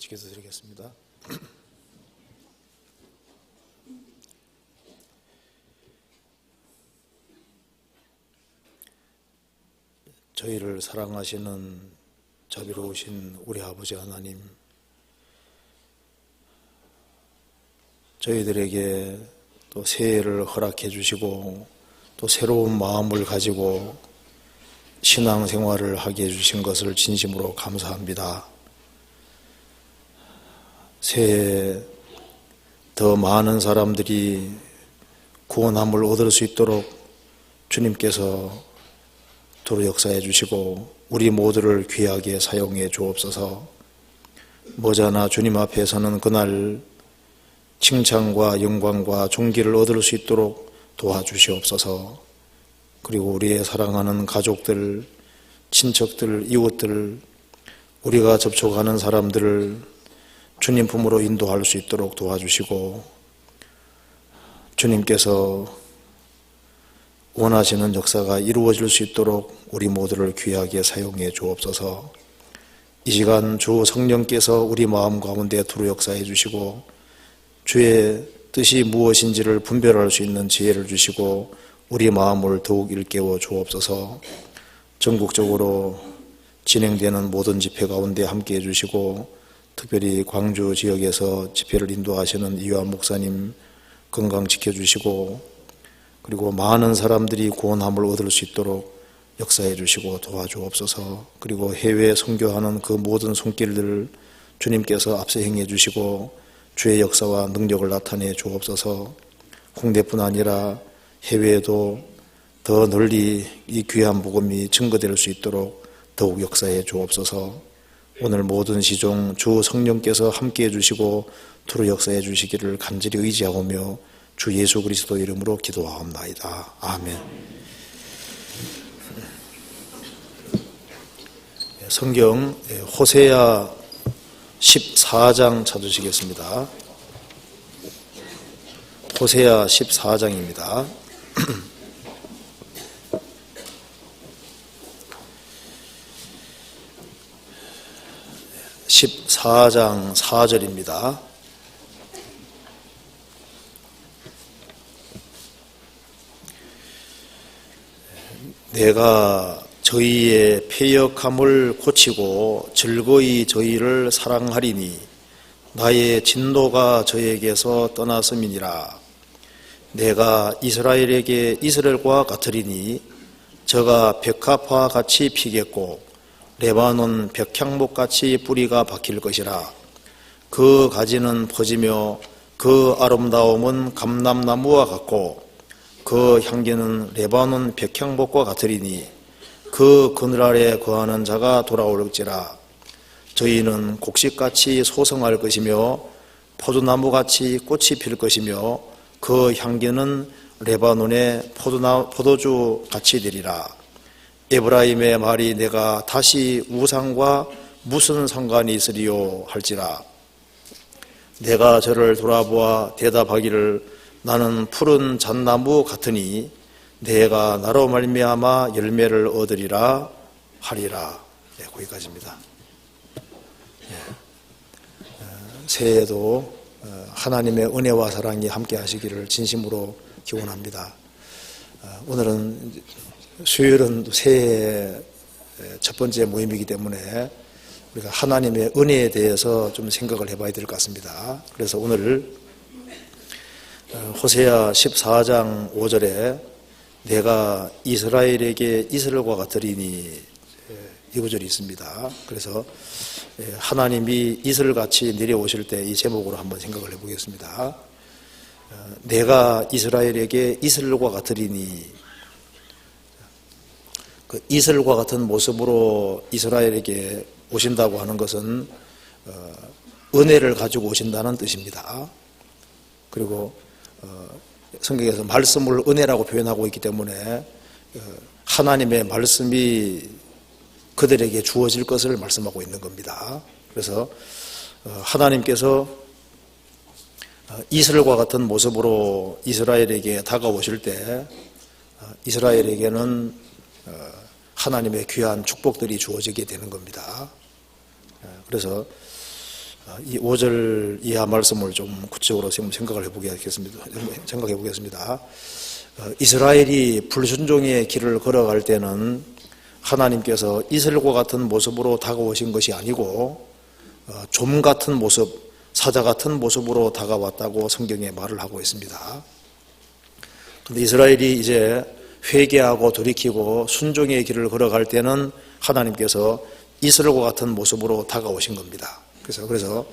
기도드리겠습니다. 저희를 사랑하시는 자비로우신 우리 아버지 하나님, 저희들에게 또 새해를 허락해 주시고 또 새로운 마음을 가지고 신앙생활을 하게 해주신 것을 진심으로 감사합니다. 새해 더 많은 사람들이 구원함을 얻을 수 있도록 주님께서 도로 역사해 주시고 우리 모두를 귀하게 사용해 주옵소서. 머지않아 주님 앞에서는 그날 칭찬과 영광과 존귀를 얻을 수 있도록 도와주시옵소서. 그리고 우리의 사랑하는 가족들, 친척들, 이웃들, 우리가 접촉하는 사람들을 주님 품으로 인도할 수 있도록 도와주시고 주님께서 원하시는 역사가 이루어질 수 있도록 우리 모두를 귀하게 사용해 주옵소서. 이 시간 주 성령께서 우리 마음 가운데 두루 역사해 주시고 주의 뜻이 무엇인지를 분별할 수 있는 지혜를 주시고 우리 마음을 더욱 일깨워 주옵소서. 전국적으로 진행되는 모든 집회 가운데 함께해 주시고 특별히 광주 지역에서 집회를 인도하시는 이완 목사님 건강 지켜주시고 그리고 많은 사람들이 구원함을 얻을 수 있도록 역사해 주시고 도와주옵소서. 그리고 해외 선교하는 그 모든 손길들을 주님께서 앞서 행해 주시고 주의 역사와 능력을 나타내 주옵소서. 국내뿐 아니라 해외에도 더 널리 이 귀한 복음이 증거될 수 있도록 더욱 역사해 주옵소서. 오늘 모든 시종 주 성령께서 함께해 주시고 두루 역사해 주시기를 간절히 의지하오며 주 예수 그리스도 이름으로 기도하옵나이다. 아멘. 성경 호세아 14장 찾으시겠습니다. 호세아 14장입니다. 14장 4절입니다. 내가 저희의 패역함을 고치고 즐거이 저희를 사랑하리니 나의 진노가 저에게서 떠났음이니라. 내가 이스라엘에게 이스라엘과 같으리니 저가 백합화 같이 피겠고 레바논 백향목같이 뿌리가 박힐 것이라. 그 가지는 퍼지며 그 아름다움은 감람나무와 같고 그 향기는 레바논 백향목과 같으리니 그 그늘 아래 거하는 자가 돌아올지라. 저희는 곡식같이 소성할 것이며 포도나무같이 꽃이 필 것이며 그 향기는 레바논의 포도주같이 되리라. 에브라임의 말이 내가 다시 우상과 무슨 상관이 있으리요 할지라. 내가 저를 돌아보아 대답하기를 나는 푸른 잣나무 같으니 내가 나로 말미암아 열매를 얻으리라 하리라. 네, 거기까지입니다. 새해에도 하나님의 은혜와 사랑이 함께 하시기를 진심으로 기원합니다. 오늘은 수요일은 새해 첫 번째 모임이기 때문에 우리가 하나님의 은혜에 대해서 좀 생각을 해봐야 될 것 같습니다. 그래서 오늘 호세아 14장 5절에 내가 이스라엘에게 이스라엘과 같으리니 이 구절이 있습니다. 그래서 하나님이 이스라엘같이 내려오실 때 이 제목으로 한번 생각을 해보겠습니다. 내가 이스라엘에게 이스라엘과 같으리니 그 이스라엘과 같은 모습으로 이스라엘에게 오신다고 하는 것은 은혜를 가지고 오신다는 뜻입니다. 그리고 성경에서 말씀을 은혜라고 표현하고 있기 때문에 하나님의 말씀이 그들에게 주어질 것을 말씀하고 있는 겁니다. 그래서 하나님께서 이스라엘과 같은 모습으로 이스라엘에게 다가오실 때 이스라엘에게는 하나님의 귀한 축복들이 주어지게 되는 겁니다. 그래서 이 5절 이하 말씀을 좀 구체적으로 생각해 보겠습니다. 이스라엘이 불순종의 길을 걸어갈 때는 하나님께서 이슬과 같은 모습으로 다가오신 것이 아니고 좀 같은 모습, 사자 같은 모습으로 다가왔다고 성경에 말을 하고 있습니다. 그런데 이스라엘이 이제 회개하고 돌이키고 순종의 길을 걸어갈 때는 하나님께서 이스라엘과 같은 모습으로 다가오신 겁니다. 그래서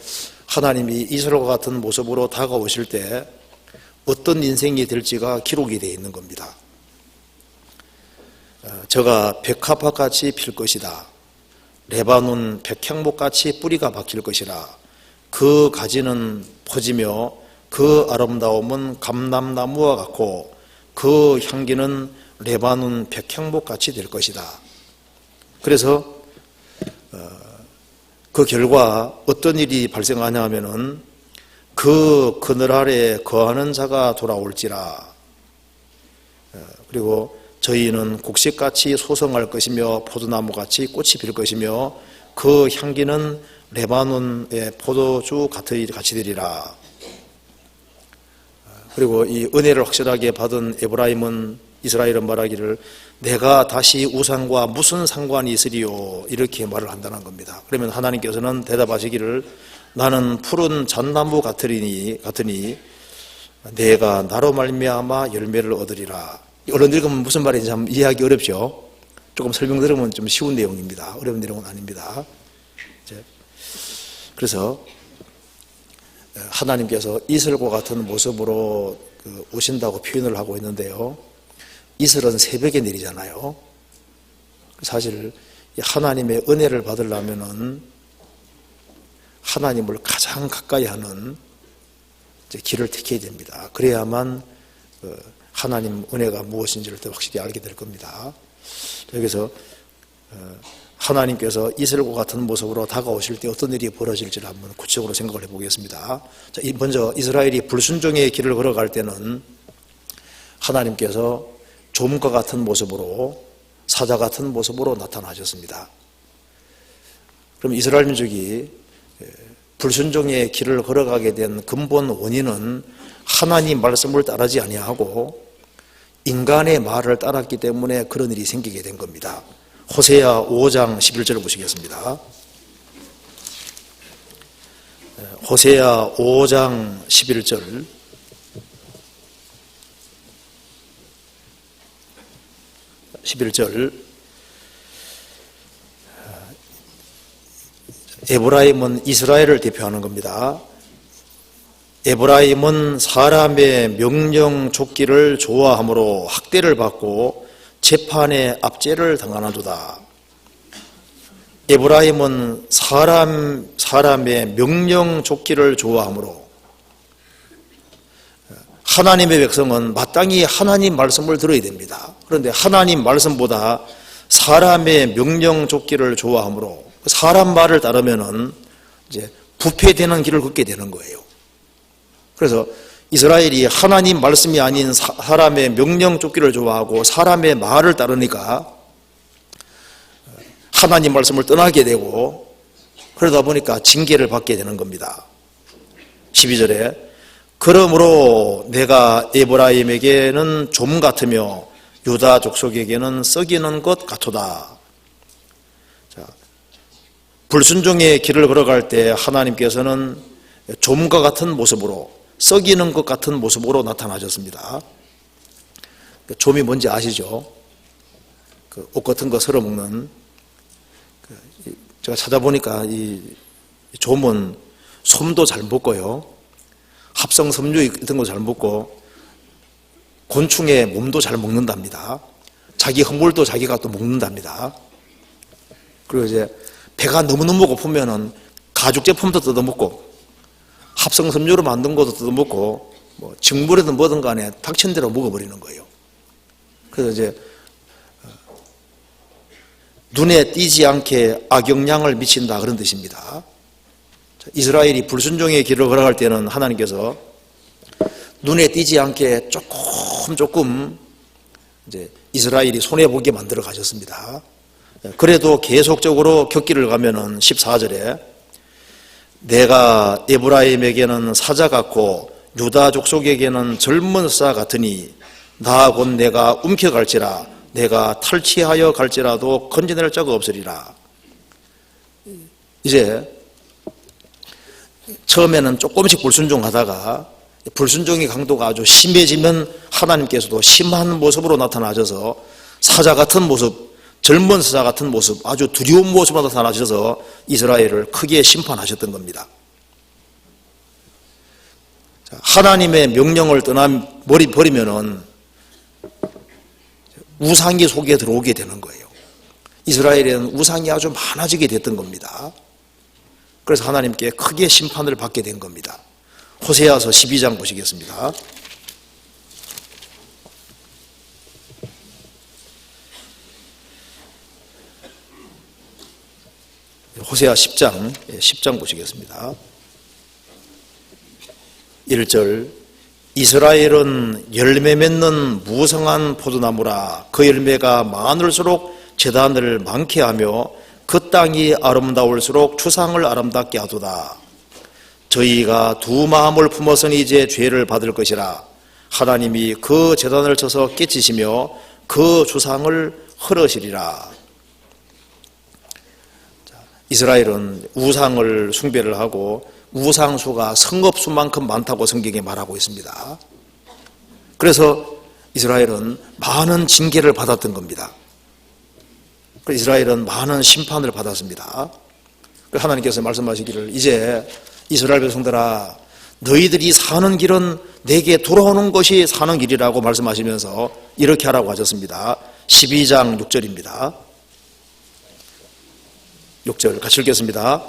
하나님이 이스라엘과 같은 모습으로 다가오실 때 어떤 인생이 될지가 기록이 되어 있는 겁니다. 저가 백합화같이 필 것이다. 레바논 백향목같이 뿌리가 박힐 것이라. 그 가지는 퍼지며 그 아름다움은 감람나무와 같고 그 향기는 레바논 백향목같이 될 것이다. 그래서 그 결과 어떤 일이 발생하냐 하면은 그 그늘 아래 거하는 자가 돌아올지라. 그리고 저희는 곡식같이 소성할 것이며 포도나무같이 꽃이 필 것이며 그 향기는 레바논의 포도주 같이 되리라. 그리고 이 은혜를 확실하게 받은 이스라엘은 말하기를 내가 다시 우상과 무슨 상관이 있으리요, 이렇게 말을 한다는 겁니다. 그러면 하나님께서는 대답하시기를 나는 푸른 잣나무 같으니 내가 나로 말미암아 열매를 얻으리라. 어른 읽으면 무슨 말인지 참 이해하기 어렵죠. 조금 설명드리면 좀 쉬운 내용입니다. 어려운 내용은 아닙니다. 그래서 하나님께서 이슬과 같은 모습으로 오신다고 표현을 하고 있는데요, 이슬은 새벽에 내리잖아요. 사실 하나님의 은혜를 받으려면은 하나님을 가장 가까이 하는 길을 택해야 됩니다. 그래야만 하나님 은혜가 무엇인지를 더 확실히 알게 될 겁니다. 여기서 하나님께서 이슬과 같은 모습으로 다가오실 때 어떤 일이 벌어질지를 한번 구체적으로 생각을 해보겠습니다. 먼저 이스라엘이 불순종의 길을 걸어갈 때는 하나님께서 좀과 같은 모습으로, 사자 같은 모습으로 나타나셨습니다. 그럼 이스라엘 민족이 불순종의 길을 걸어가게 된 근본 원인은 하나님 말씀을 따르지 아니하고 인간의 말을 따랐기 때문에 그런 일이 생기게 된 겁니다. 호세아 5장 11절을 보시겠습니다. 호세아 5장 11절. 에브라임은 이스라엘을 대표하는 겁니다. 에브라임은 사람의 명령 좇기를 좋아하므로 학대를 받고 재판에 압제를 당하나도다. 에브라임은 사람의 명령 좇기를 좋아하므로, 하나님의 백성은 마땅히 하나님 말씀을 들어야 됩니다. 그런데 하나님 말씀보다 사람의 명령 좇기를 좋아하므로 사람 말을 따르면은 이제 부패되는 길을 걷게 되는 거예요. 그래서 이스라엘이 하나님 말씀이 아닌 사람의 명령 쫓기를 좋아하고 사람의 말을 따르니까 하나님 말씀을 떠나게 되고, 그러다 보니까 징계를 받게 되는 겁니다. 12절에 그러므로 내가 에브라임에게는 좀 같으며 유다 족속에게는 썩이는 것 같도다. 불순종의 길을 걸어갈 때 하나님께서는 좀과 같은 모습으로, 썩이는 것 같은 모습으로 나타나셨습니다. 좀이 뭔지 아시죠? 옷 같은 거 썰어 먹는. 제가 찾아보니까 이 좀은 솜도 잘 먹고요, 합성 섬유 같은 거 잘 먹고 곤충의 몸도 잘 먹는답니다. 자기 허물도 자기가 또 먹는답니다. 그리고 이제 배가 너무너무 고프면은 가죽 제품도 뜯어먹고 합성 섬유로 만든 것도 뜯어먹고 뭐 직물이든 뭐든 간에 닥친 대로 먹어버리는 거예요. 그래서 이제 눈에 띄지 않게 악영향을 미친다, 그런 뜻입니다. 이스라엘이 불순종의 길을 걸어갈 때는 하나님께서 눈에 띄지 않게 조금 이제 이스라엘이 손해보게 만들어 가셨습니다. 그래도 계속적으로 격기를 가면은 14절에 내가 에브라임에게는 사자 같고 유다 족속에게는 젊은 사 같으니 나 곧 내가 움켜갈지라 내가 탈취하여 갈지라도 건져낼 자가 없으리라. 이제 처음에는 조금씩 불순종하다가 불순종의 강도가 아주 심해지면 하나님께서도 심한 모습으로 나타나셔서 사자 같은 모습, 젊은 사자 같은 모습, 아주 두려운 모습으로 나타나셔서 이스라엘을 크게 심판하셨던 겁니다. 하나님의 명령을 버리면은 우상이 속에 들어오게 되는 거예요. 이스라엘에는 우상이 아주 많아지게 됐던 겁니다. 그래서 하나님께 크게 심판을 받게 된 겁니다. 호세아서 12장 보시겠습니다. 호세아 10장 보시겠습니다. 1절 이스라엘은 열매 맺는 무성한 포도나무라 그 열매가 많을수록 제단을 많게 하며 그 땅이 아름다울수록 추상을 아름답게 하도다. 저희가 두 마음을 품어서는 이제 죄를 받을 것이라. 하나님이 그 제단을 쳐서 깨치시며 그 주상을 헐으시리라. 이스라엘은 우상을 숭배를 하고 우상수가 성읍수만큼 많다고 성경에 말하고 있습니다. 그래서 이스라엘은 많은 징계를 받았던 겁니다. 이스라엘은 많은 심판을 받았습니다. 하나님께서 말씀하시기를 이제 이스라엘 백성들아 너희들이 사는 길은 내게 돌아오는 것이 사는 길이라고 말씀하시면서 이렇게 하라고 하셨습니다. 12장 6절입니다. 6절 같이 읽겠습니다.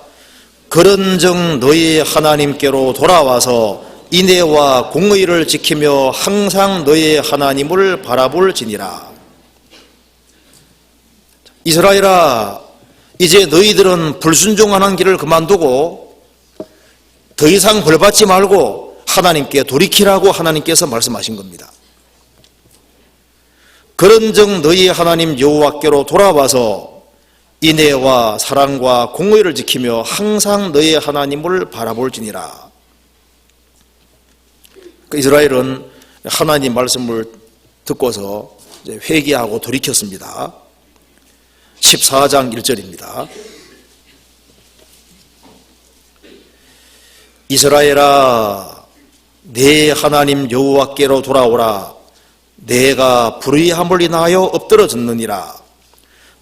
그런즉 너희 하나님께로 돌아와서 인애와 공의를 지키며 항상 너희 하나님을 바라볼지니라. 이스라엘아 이제 너희들은 불순종하는 길을 그만두고 더 이상 벌받지 말고 하나님께 돌이키라고 하나님께서 말씀하신 겁니다. 그런즉 너희 하나님 여호와께로 돌아와서 인애와 사랑과 공의를 지키며 항상 너희 하나님을 바라볼지니라. 이스라엘은 하나님 말씀을 듣고서 회개하고 돌이켰습니다. 14장 1절입니다. 이스라엘아 내 하나님 여호와께로 돌아오라. 내가 불의함을 인하여 엎드러졌느니라.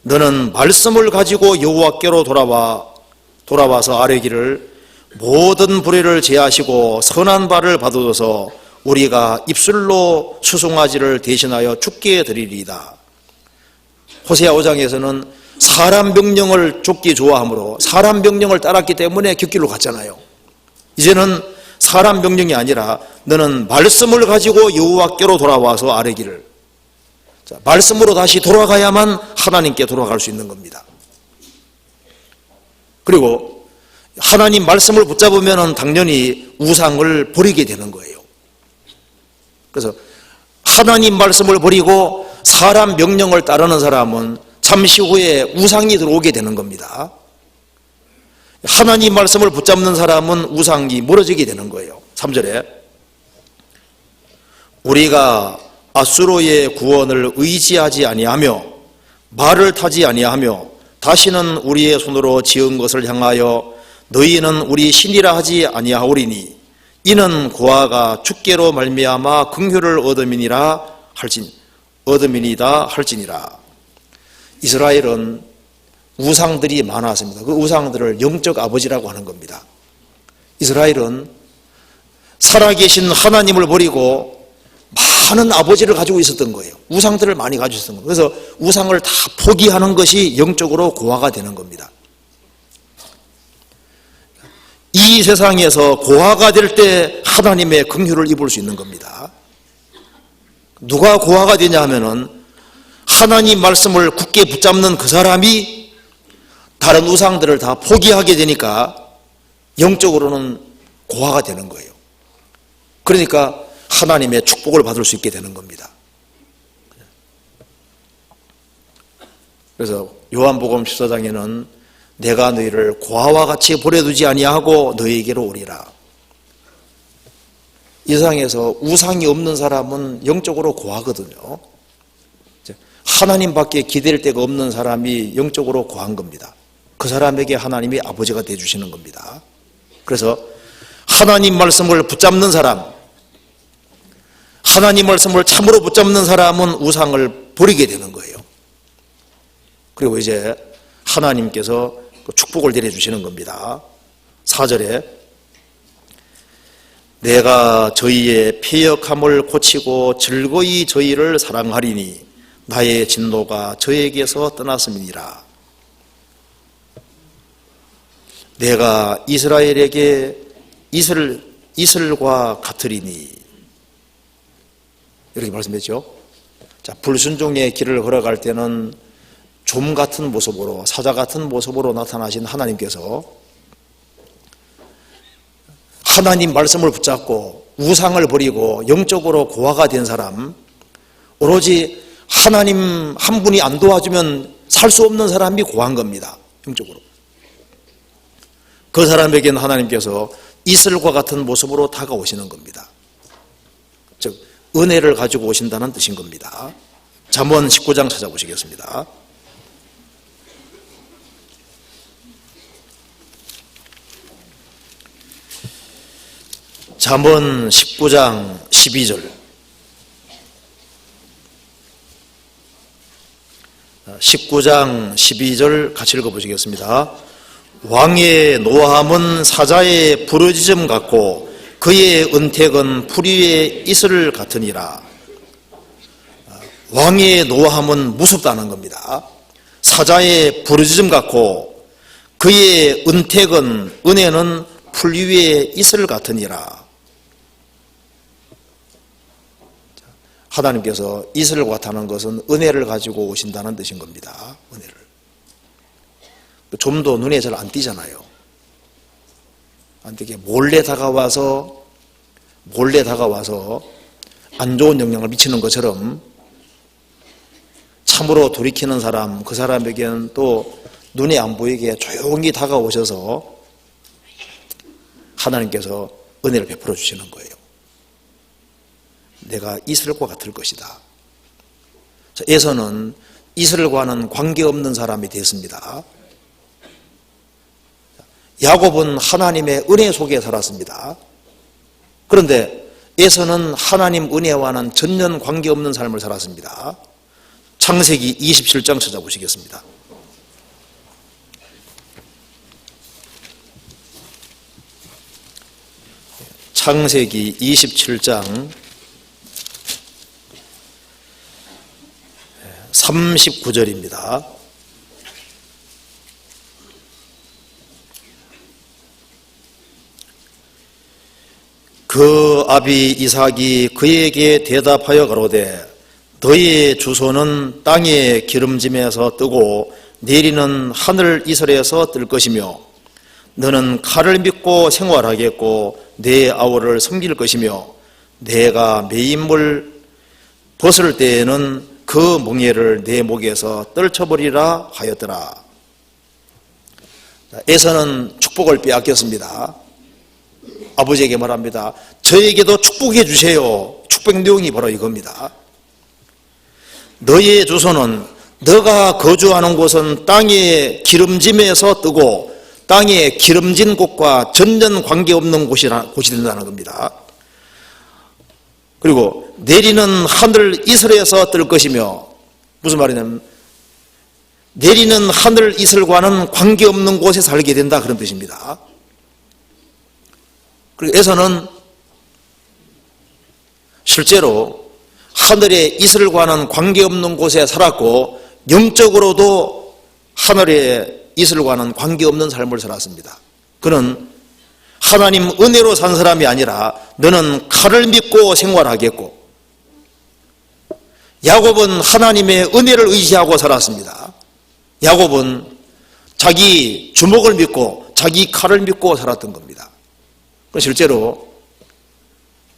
너는 말씀을 가지고 여호와께로 돌아와서 아뢰기를 모든 불의를 제하시고 선한 바를 받으소서. 우리가 입술로 수송아지를 대신하여 죽게 드리리이다. 호세아 5장에서는 사람 명령을 쫓기 좋아하므로 사람 명령을 따랐기 때문에 곁길로 갔잖아요. 이제는 사람 명령이 아니라 너는 말씀을 가지고 여호와께로 돌아와서 아뢰기를. 말씀으로 다시 돌아가야만 하나님께 돌아갈 수 있는 겁니다. 그리고 하나님 말씀을 붙잡으면 당연히 우상을 버리게 되는 거예요. 그래서 하나님 말씀을 버리고 사람 명령을 따르는 사람은 잠시 후에 우상이 들어오게 되는 겁니다. 하나님 말씀을 붙잡는 사람은 우상이 멀어지게 되는 거예요. 3절에 우리가 아수로의 구원을 의지하지 아니하며 말을 타지 아니하며 다시는 우리의 손으로 지은 것을 향하여 너희는 우리 신이라 하지 아니하오리니 이는 고아가 주께로 말미암아 긍휼을 얻음이니다 할지니라. 이스라엘은 우상들이 많았습니다. 그 우상들을 영적 아버지라고 하는 겁니다. 이스라엘은 살아계신 하나님을 버리고 많은 아버지를 가지고 있었던 거예요. 우상들을 많이 가지고 있었던 거예요. 그래서 우상을 다 포기하는 것이 영적으로 고아가 되는 겁니다. 이 세상에서 고아가 될 때 하나님의 긍휼을 입을 수 있는 겁니다. 누가 고아가 되냐 하면은 하나님 말씀을 굳게 붙잡는 그 사람이 다른 우상들을 다 포기하게 되니까 영적으로는 고아가 되는 거예요. 그러니까 하나님의 축복을 받을 수 있게 되는 겁니다. 그래서 요한복음 14장에는 내가 너희를 고아와 같이 버려두지 아니하고 너희에게로 오리라. 이 세상에서 우상이 없는 사람은 영적으로 고아거든요. 하나님밖에 기댈 데가 없는 사람이 영적으로 고아인 겁니다. 그 사람에게 하나님이 아버지가 되어주시는 겁니다. 그래서 하나님 말씀을 붙잡는 사람, 하나님 말씀을 참으로 붙잡는 사람은 우상을 버리게 되는 거예요. 그리고 이제 하나님께서 축복을 내려주시는 겁니다. 4절에 내가 저희의 패역함을 고치고 즐거이 저희를 사랑하리니 나의 진노가 저에게서 떠났음이니라. 내가 이스라엘에게 이슬과 같으리니, 이렇게 말씀했죠. 자, 불순종의 길을 걸어갈 때는 좀 같은 모습으로, 사자 같은 모습으로 나타나신 하나님께서 하나님 말씀을 붙잡고 우상을 버리고 영적으로 고아가 된 사람, 오로지 하나님 한 분이 안 도와주면 살 수 없는 사람이 고아인 겁니다. 영적으로. 그 사람에게는 하나님께서 이슬과 같은 모습으로 다가오시는 겁니다. 즉 은혜를 가지고 오신다는 뜻인 겁니다. 잠언 19장 찾아보시겠습니다. 잠언 19장 12절. 19장 12절 같이 읽어보시겠습니다. 왕의 노함은 사자의 부르짖음 같고 그의 은택은 풀위의 이슬 같으니라. 왕의 노함은 무섭다는 겁니다. 사자의 부르짖음 같고 그의 은택은, 은혜는 풀위의 이슬 같으니라. 하나님께서 이슬을 같다는 것은 은혜를 가지고 오신다는 뜻인 겁니다. 은혜를. 좀 더 눈에 잘 안 띄잖아요. 안 띄게 몰래 다가와서 안 좋은 영향을 미치는 것처럼 참으로 돌이키는 사람, 그 사람에게는 또 눈에 안 보이게 조용히 다가오셔서 하나님께서 은혜를 베풀어 주시는 거예요. 내가 이슬과 같을 것이다. 에서는 이슬과는 관계없는 사람이 됐습니다. 야곱은 하나님의 은혜 속에 살았습니다. 그런데 에서는 하나님 은혜와는 전혀 관계없는 삶을 살았습니다. 창세기 27장 찾아보시겠습니다. 창세기 27장 39절입니다. 그 아비 이삭이 그에게 대답하여 가로되 너의 주소는 땅의 기름짐에서 뜨고 내리는 하늘 이슬에서 뜰 것이며 너는 칼을 믿고 생활하겠고 내 아우를 섬길 것이며 내가 매임을 벗을 때에는 그 멍에를 내 목에서 떨쳐버리라 하였더라. 에서는 축복을 빼앗겼습니다. 아버지에게 말합니다. 저에게도 축복해 주세요. 축복 내용이 바로 이겁니다. 너의 주소는, 너가 거주하는 곳은 땅의 기름짐에서 뜨고 땅의 기름진 곳과 전혀 관계없는 곳이 된다는 겁니다. 그리고 내리는 하늘 이슬에서 뜰 것이며, 무슨 말이냐면 내리는 하늘 이슬과는 관계없는 곳에 살게 된다, 그런 뜻입니다. 그리고 에서는 실제로 하늘의 이슬과는 관계없는 곳에 살았고 영적으로도 하늘의 이슬과는 관계없는 삶을 살았습니다. 그는 하나님 은혜로 산 사람이 아니라 너는 칼을 믿고 생활하겠고, 야곱은 하나님의 은혜를 의지하고 살았습니다. 야곱은 자기 주먹을 믿고 자기 칼을 믿고 살았던 겁니다. 실제로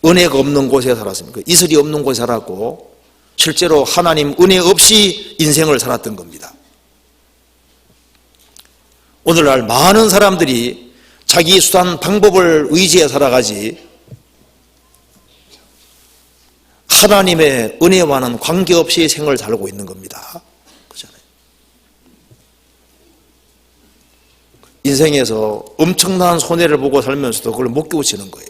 은혜가 없는 곳에 살았습니다. 이슬이 없는 곳에 살았고 실제로 하나님 은혜 없이 인생을 살았던 겁니다. 오늘날 많은 사람들이 자기 수단 방법을 의지해 살아가지 하나님의 은혜와는 관계없이 생을 살고 있는 겁니다. 그렇잖아요. 인생에서 엄청난 손해를 보고 살면서도 그걸 못 깨우치는 거예요.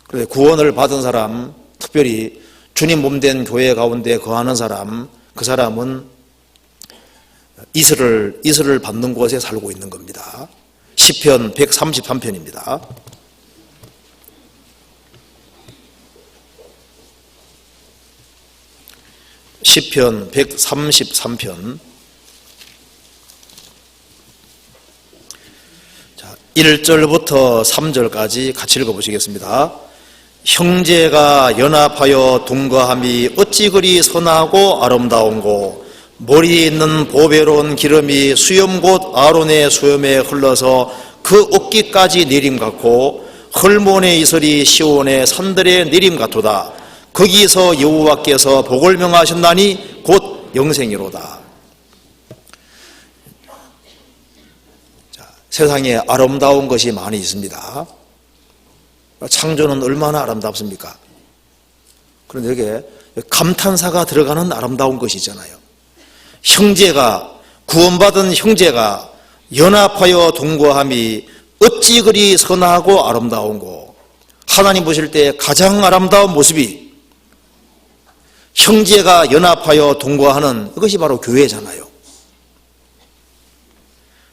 그래서 구원을 받은 사람, 특별히 주님 몸된 교회 가운데 거하는 사람, 그 사람은 이슬을 받는 곳에 살고 있는 겁니다. 시편 133편입니다. 시편 133편 1절부터 3절까지 같이 읽어보시겠습니다. 형제가 연합하여 동거함이 어찌 그리 선하고 아름다운고 머리에 있는 보배로운 기름이 수염 곧 아론의 수염에 흘러서 그 어깨까지 내림 같고 헐몬의 이슬이 시온의 산들의 내림 같도다. 거기서 여호와께서 복을 명하셨나니 곧 영생이로다. 세상에 아름다운 것이 많이 있습니다. 창조는 얼마나 아름답습니까? 그런데 여기에 감탄사가 들어가는 아름다운 것이 있잖아요. 형제가, 구원받은 형제가 연합하여 동거함이 어찌 그리 선하고 아름다운고, 하나님 보실 때 가장 아름다운 모습이 형제가 연합하여 동거하는 이것이 바로 교회잖아요.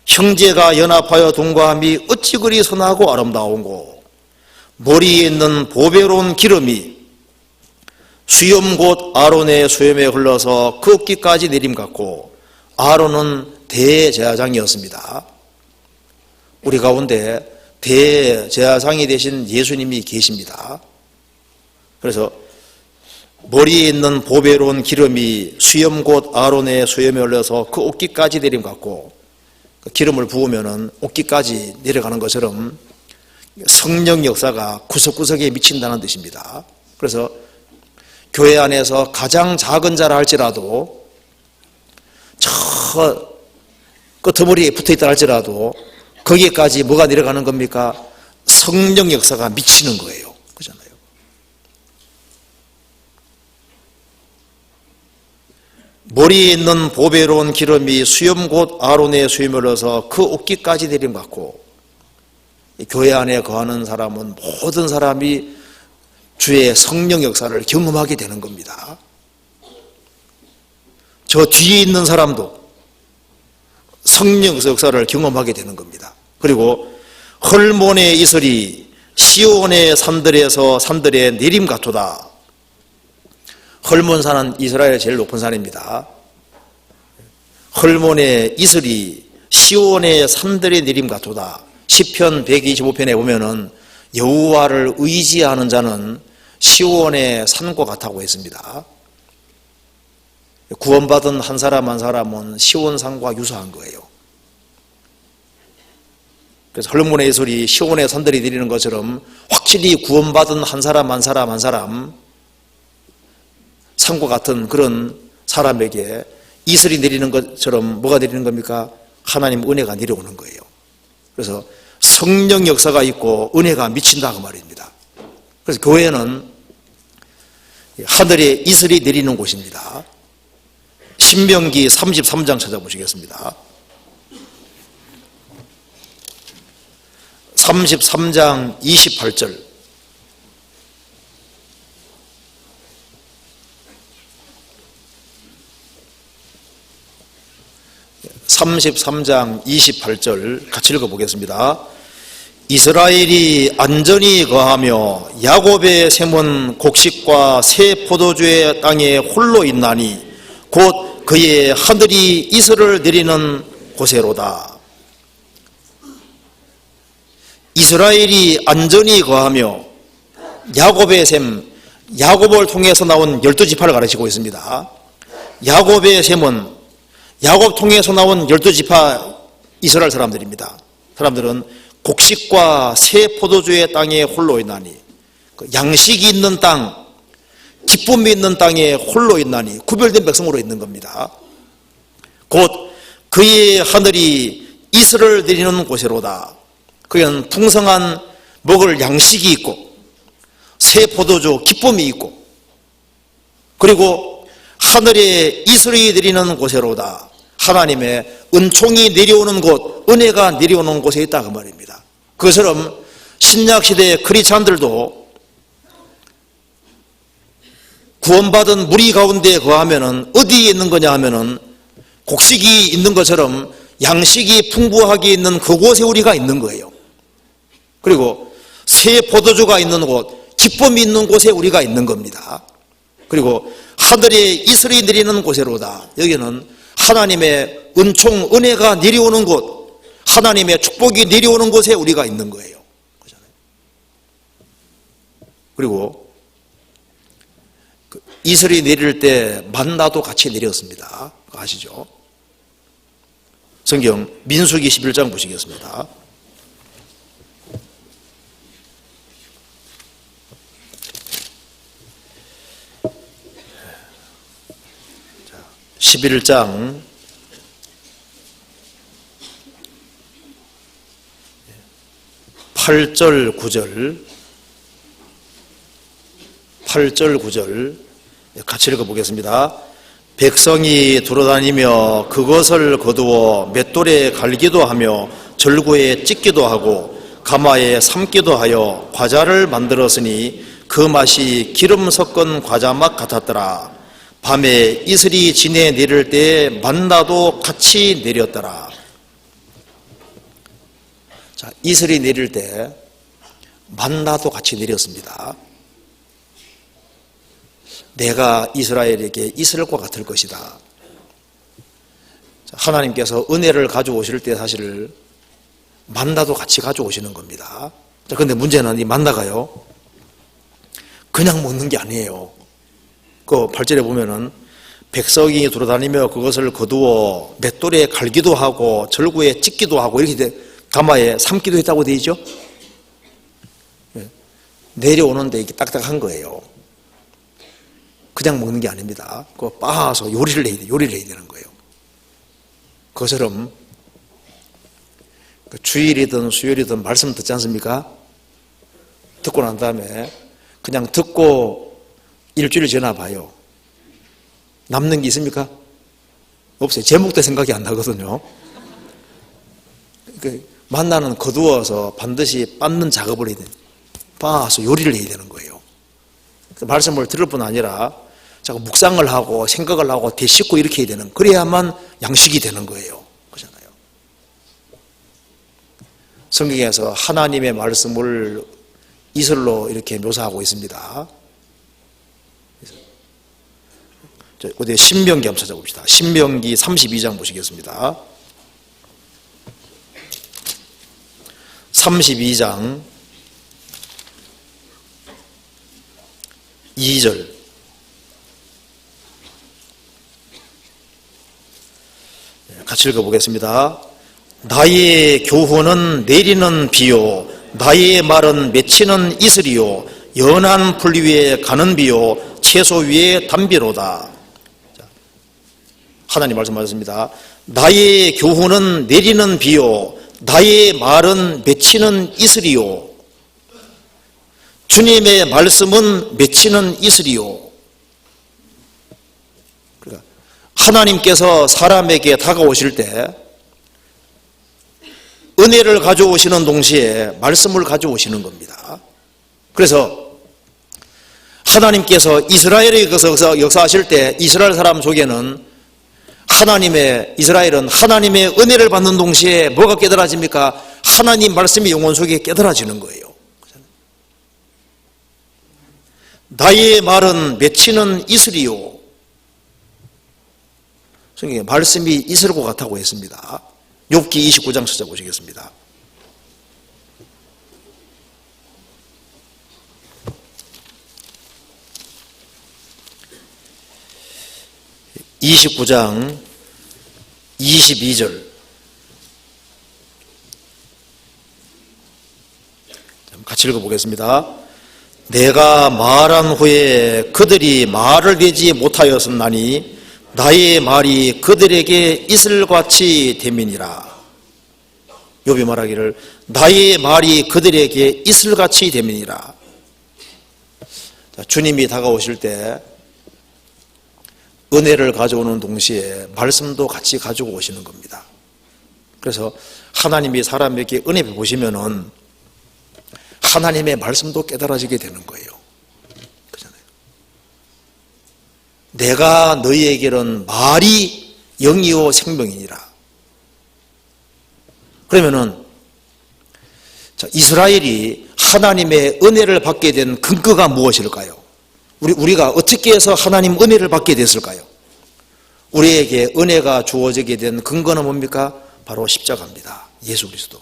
형제가 연합하여 동거함이 어찌 그리 선하고 아름다운고 머리에 있는 보배로운 기름이 수염 곧 아론의 수염에 흘러서 그 어깨까지 내림 같고, 아론은 대제사장이었습니다. 우리 가운데 대제사장이 되신 예수님이 계십니다. 그래서 머리에 있는 보배로운 기름이 수염 곧 아론의 수염에 흘러서 그 어깨까지 내림 같고, 기름을 부으면은 어깨까지 내려가는 것처럼 성령 역사가 구석구석에 미친다는 뜻입니다. 그래서 교회 안에서 가장 작은 자라 할지라도, 저 끄트머리에 붙어있다 할지라도 거기에까지 뭐가 내려가는 겁니까? 성령 역사가 미치는 거예요. 그렇잖아요. 머리에 있는 보배로운 기름이 수염 곧 아론의 수염에 흘러서 그 어깨까지 내림 같고, 교회 안에 거하는 사람은 모든 사람이 주의 성령 역사를 경험하게 되는 겁니다. 저 뒤에 있는 사람도 성령 역사를 경험하게 되는 겁니다. 그리고 헐몬의 이슬이 시온의 산들의 내림 같도다. 헐몬산은 이스라엘의 제일 높은 산입니다. 헐몬의 이슬이 시온의 산들의 내림 같도다. 시편 125편에 보면은 여호와를 의지하는 자는 시온의 산과 같다고 했습니다. 구원받은 한 사람 한 사람은 시온 산과 유사한 거예요. 그래서 헐몬의 이슬이 시온의 산들이 내리는 것처럼 확실히 구원받은 한 사람 한 사람 한 사람 산과 같은 그런 사람에게 이슬이 내리는 것처럼 뭐가 내리는 겁니까? 하나님 은혜가 내려오는 거예요. 그래서 성령 역사가 있고 은혜가 미친다 그 말입니다. 그래서 교회는 하늘에 이슬이 내리는 곳입니다. 신명기 33장 찾아보시겠습니다. 33장 28절 33장 28절 같이 읽어보겠습니다. 이스라엘이 안전히 거하며 야곱의 샘은 곡식과 새 포도주의 땅에 홀로 있나니 곧 그의 하늘이 이슬을 내리는 곳에로다. 이스라엘이 안전히 거하며 야곱의 샘, 야곱을 통해서 나온 12지파를 가르치고 있습니다. 야곱의 샘은 야곱 통해서 나온 12지파 이스라엘 사람들입니다. 사람들은 곡식과 새 포도주의 땅에 홀로 있나니, 양식이 있는 땅, 기쁨이 있는 땅에 홀로 있나니 구별된 백성으로 있는 겁니다. 곧 그의 하늘이 이슬을 내리는 곳이로다. 그건 풍성한 먹을 양식이 있고 새 포도주 기쁨이 있고 그리고 하늘에 이슬이 내리는 곳이로다. 하나님의 은총이 내려오는 곳, 은혜가 내려오는 곳에 있다 그 말입니다. 그것처럼 신약시대 크리스찬들도 구원받은 무리 가운데 거하면은 어디에 있는 거냐 하면은 곡식이 있는 것처럼 양식이 풍부하게 있는 그곳에 우리가 있는 거예요. 그리고 새 포도주가 있는 곳, 기쁨이 있는 곳에 우리가 있는 겁니다. 그리고 하늘에 이슬이 내리는 곳에로다. 여기는 하나님의 은총, 은혜가 내려오는 곳, 하나님의 축복이 내려오는 곳에 우리가 있는 거예요. 그리고 이슬이 내릴 때 만나도 같이 내렸습니다. 아시죠? 성경 민수기 11장 보시겠습니다. 11장 8절 9절 같이 읽어보겠습니다. 백성이 돌아다니며 그것을 거두어 맷돌에 갈기도 하며 절구에 찢기도 하고 가마에 삶기도 하여 과자를 만들었으니 그 맛이 기름 섞은 과자 맛 같았더라. 밤에 이슬이 지내 내릴 때에 만나도 같이 내렸더라. 자, 이슬이 내릴 때 만나도 같이 내렸습니다. 내가 이스라엘에게 이슬과 같을 것이다. 하나님께서 은혜를 가져오실 때 사실 만나도 같이 가져오시는 겁니다. 그런데 문제는 이 만나가요 그냥 먹는 게 아니에요. 그 8절에 보면은 백성이 돌아다니며 그것을 거두어 맷돌에 갈기도 하고 절구에 찢기도 하고 이렇게 가마에 삶기도 했다고 되어 있죠. 내려오는데 이게 딱딱한 거예요. 그냥 먹는 게 아닙니다. 그거 빻아서 요리를 해야 되는 거예요. 그것처럼 주일이든 수요일이든 말씀 듣지 않습니까? 듣고 난 다음에 그냥 듣고 일주일 지나 봐요. 남는 게 있습니까? 없어요. 제목도 생각이 안 나거든요. 만나는 거두어서 반드시 빻는 작업을 해야 돼요. 빻아서 요리를 해야 되는 거예요. 말씀을 들을 뿐 아니라 자꾸 묵상을 하고 생각을 하고 되씹고 이렇게 해야 되는, 그래야만 양식이 되는 거예요. 그렇잖아요. 성경에서 하나님의 말씀을 이슬로 이렇게 묘사하고 있습니다. 어디 신명기 한번 찾아봅시다. 신명기 32장 보시겠습니다. 32장 2절 같이 읽어보겠습니다. 나의 교훈은 내리는 비요 나의 말은 맺히는 이슬이요 연한 풀 위에 가는 비요 채소 위에 담비로다. 하나님 말씀하셨습니다. 나의 교훈은 내리는 비요 나의 말은 맺히는 이슬이요 주님의 말씀은 맺히는 이슬이요. 그러니까 하나님께서 사람에게 다가오실 때 은혜를 가져오시는 동시에 말씀을 가져오시는 겁니다. 그래서 하나님께서 이스라엘에 역사하실 때 이스라엘 사람 속에는 이스라엘은 하나님의 은혜를 받는 동시에 뭐가 깨달아집니까? 하나님 말씀이 영혼 속에 깨달아지는 거예요. 나의 말은 맺히는 이슬이요. 성경에 말씀이 이슬과 같다고 했습니다. 욥기 29장 찾아보시겠습니다. (29장) 22절 같이 읽어보겠습니다. 내가 말한 후에 그들이 말을 대지 못하였었나니 나의 말이 그들에게 이슬같이 됨이니라. 욥이 말하기를 나의 말이 그들에게 이슬같이 됨이니라. 주님이 다가오실 때 은혜를 가져오는 동시에 말씀도 같이 가지고 오시는 겁니다. 그래서 하나님이 사람에게 은혜 베푸시면은 하나님의 말씀도 깨달아지게 되는 거예요. 그렇잖아요. 내가 너희에게는 말이 영이요 생명이니라. 그러면은 이스라엘이 하나님의 은혜를 받게 된 근거가 무엇일까요? 우리가 어떻게 해서 하나님 은혜를 받게 됐을까요? 우리에게 은혜가 주어지게 된 근거는 뭡니까? 바로 십자가입니다. 예수 그리스도.